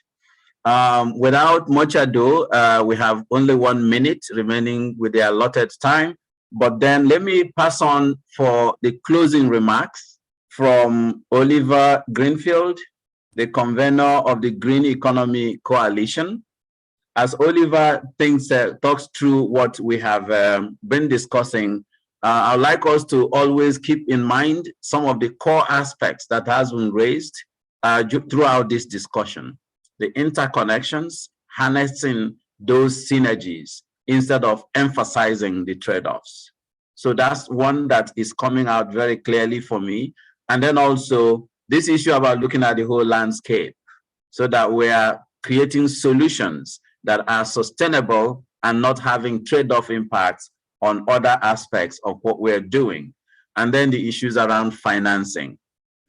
Speaker 2: Without much ado, we have only 1 minute remaining with the allotted time. But then let me pass on for the closing remarks from Oliver Greenfield, the convener of the Green Economy Coalition. As Oliver talks through what we have been discussing, I'd like us to always keep in mind some of the core aspects that has been raised throughout this discussion. The interconnections, harnessing those synergies instead of emphasizing the trade-offs. So that's one that is coming out very clearly for me. And then also this issue about looking at the whole landscape so that we are creating solutions that are sustainable and not having trade-off impacts on other aspects of what we're doing. And then the issues around financing,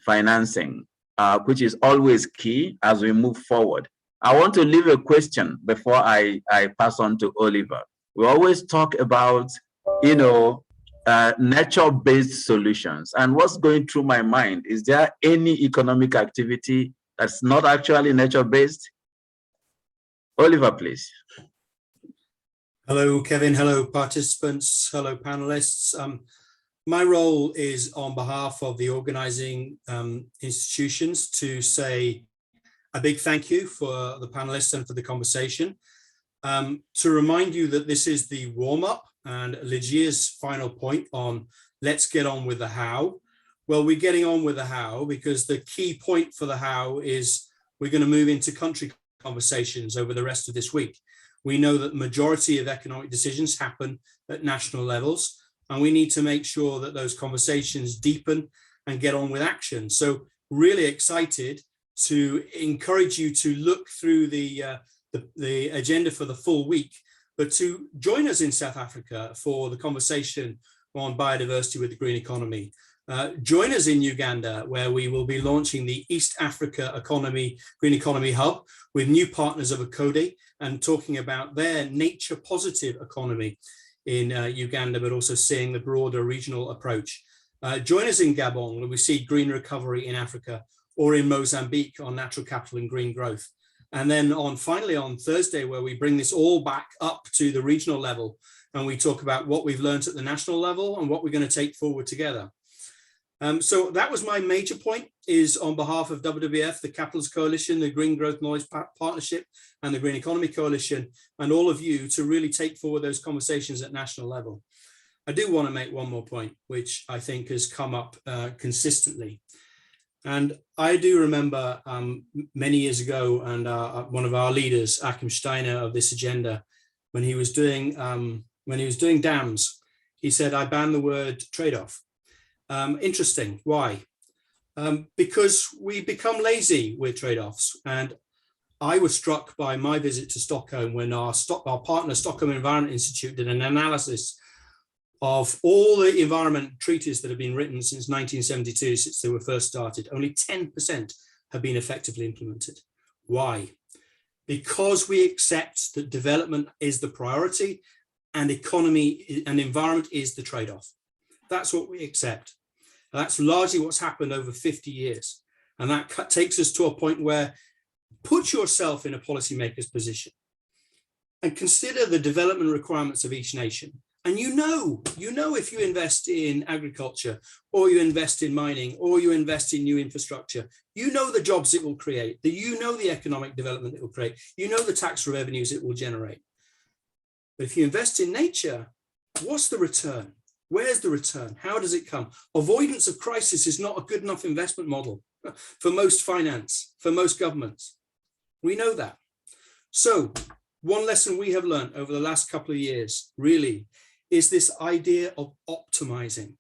Speaker 2: which is always key as we move forward. I want to leave a question before I pass on to Oliver. We always talk about, nature-based solutions. And what's going through my mind, is there any economic activity that's not actually nature-based? Oliver, please.
Speaker 11: Hello, Kevin. Hello, participants. Hello, panelists. My role is on behalf of the organizing institutions to say a big thank you for the panelists and for the conversation. To remind you that this is the warm-up and Ligia's final point on let's get on with the how. Well, we're getting on with the how because the key point for the how is we're going to move into country conversations over the rest of this week. We know that the majority of economic decisions happen at national levels, and we need to make sure that those conversations deepen and get on with action. So really excited to encourage you to look through the agenda for the full week, but to join us in South Africa for the conversation on biodiversity with the green economy. Join us in Uganda, where we will be launching the East Africa Green Economy Hub with new partners of Kobie and talking about their nature positive economy in Uganda, but also seeing the broader regional approach. Join us in Gabon, where we see green recovery in Africa, or in Mozambique on natural capital and green growth. And then finally on Thursday, where we bring this all back up to the regional level and we talk about what we've learned at the national level and what we're going to take forward together. So that was my major point, is on behalf of WWF, the Capitalist Coalition, the Green Growth Knowledge Partnership, and the Green Economy Coalition, and all of you to really take forward those conversations at national level. I do want to make one more point, which I think has come up consistently. And I do remember many years ago, and one of our leaders, Achim Steiner, of this agenda, when he was doing dams, he said, "I ban the word trade-off." Interesting. Why? Because we become lazy with trade-offs. And I was struck by my visit to Stockholm when our partner, Stockholm Environment Institute, did an analysis Of all the environment treaties that have been written since 1972, since they were first started, only 10% have been effectively implemented. Why? Because we accept that development is the priority and economy and environment is the trade-off. That's what we accept. And that's largely what's happened over 50 years. And that takes us to a point where put yourself in a policymaker's position and consider the development requirements of each nation. And you know if you invest in agriculture or you invest in mining or you invest in new infrastructure, you know the jobs it will create, you know the economic development it will create, you know the tax revenues it will generate. But if you invest in nature, what's the return? Where's the return? How does it come? Avoidance of crisis is not a good enough investment model for most finance, for most governments. We know that. So one lesson we have learned over the last couple of years really is this idea of optimizing,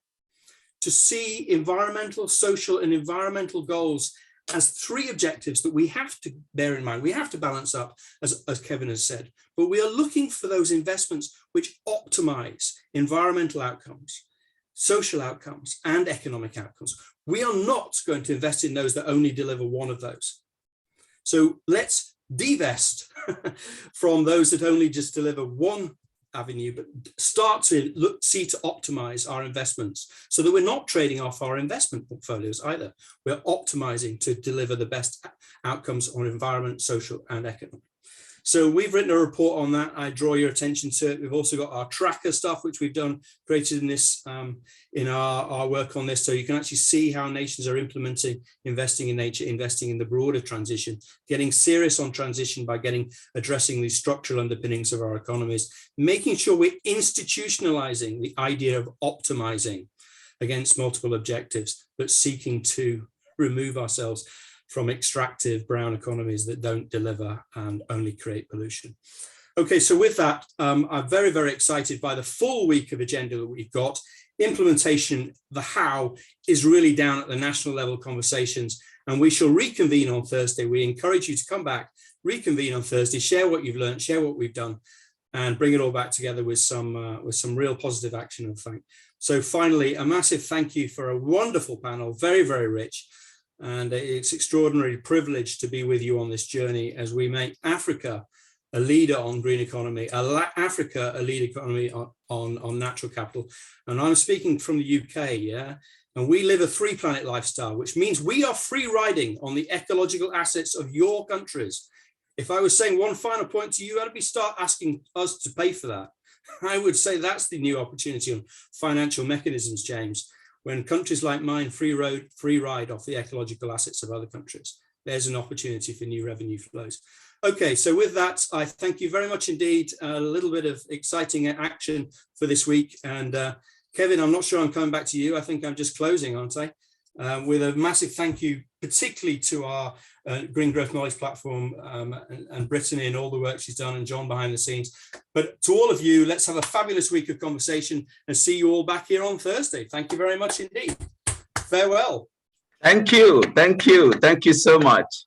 Speaker 11: to see environmental, social, and environmental goals as three objectives that we have to bear in mind. We have to balance up, as Kevin has said, but we are looking for those investments which optimize environmental outcomes, social outcomes, and economic outcomes. We are not going to invest in those that only deliver one of those. So let's divest from those that only just deliver one avenue, but start to see to optimize our investments so that we're not trading off our investment portfolios either. We're optimizing to deliver the best outcomes on environment, social, and economic. So we've written a report on that. I draw your attention to it. We've also got our tracker stuff, which we've done, created in this, in our work on this. So you can actually see how nations are implementing, investing in nature, investing in the broader transition, getting serious on transition by addressing these structural underpinnings of our economies, making sure we're institutionalizing the idea of optimizing against multiple objectives, but seeking to remove ourselves from extractive brown economies that don't deliver and only create pollution. Okay, so with that, I'm very, very excited by the full week of agenda that we've got. Implementation, the how, is really down at the national level conversations, and we shall reconvene on Thursday. We encourage you to come back, reconvene on Thursday, share what you've learned, share what we've done, and bring it all back together with some real positive action and thank. So finally, a massive thank you for a wonderful panel, very, very rich. And it's extraordinary privilege to be with you on this journey as we make Africa a leader on green economy, Africa a lead economy on natural capital. And I'm speaking from the UK, yeah? And we live a three planet lifestyle, which means we are free riding on the ecological assets of your countries. If I was saying one final point to you, I'd be start asking us to pay for that. I would say that's the new opportunity on financial mechanisms, James. When countries like mine free ride off the ecological assets of other countries, there's an opportunity for new revenue flows. Okay, so with that, I thank you very much indeed. A little bit of exciting action for this week. And Kevin, I'm not sure I'm coming back to you. I think I'm just closing, aren't I? With a massive thank you, particularly to our Green Growth Knowledge Platform and Brittany and all the work she's done, and John behind the scenes. But to all of you, let's have a fabulous week of conversation and see you all back here on Thursday. Thank you very much indeed. Farewell.
Speaker 2: Thank you. Thank you. Thank you so much.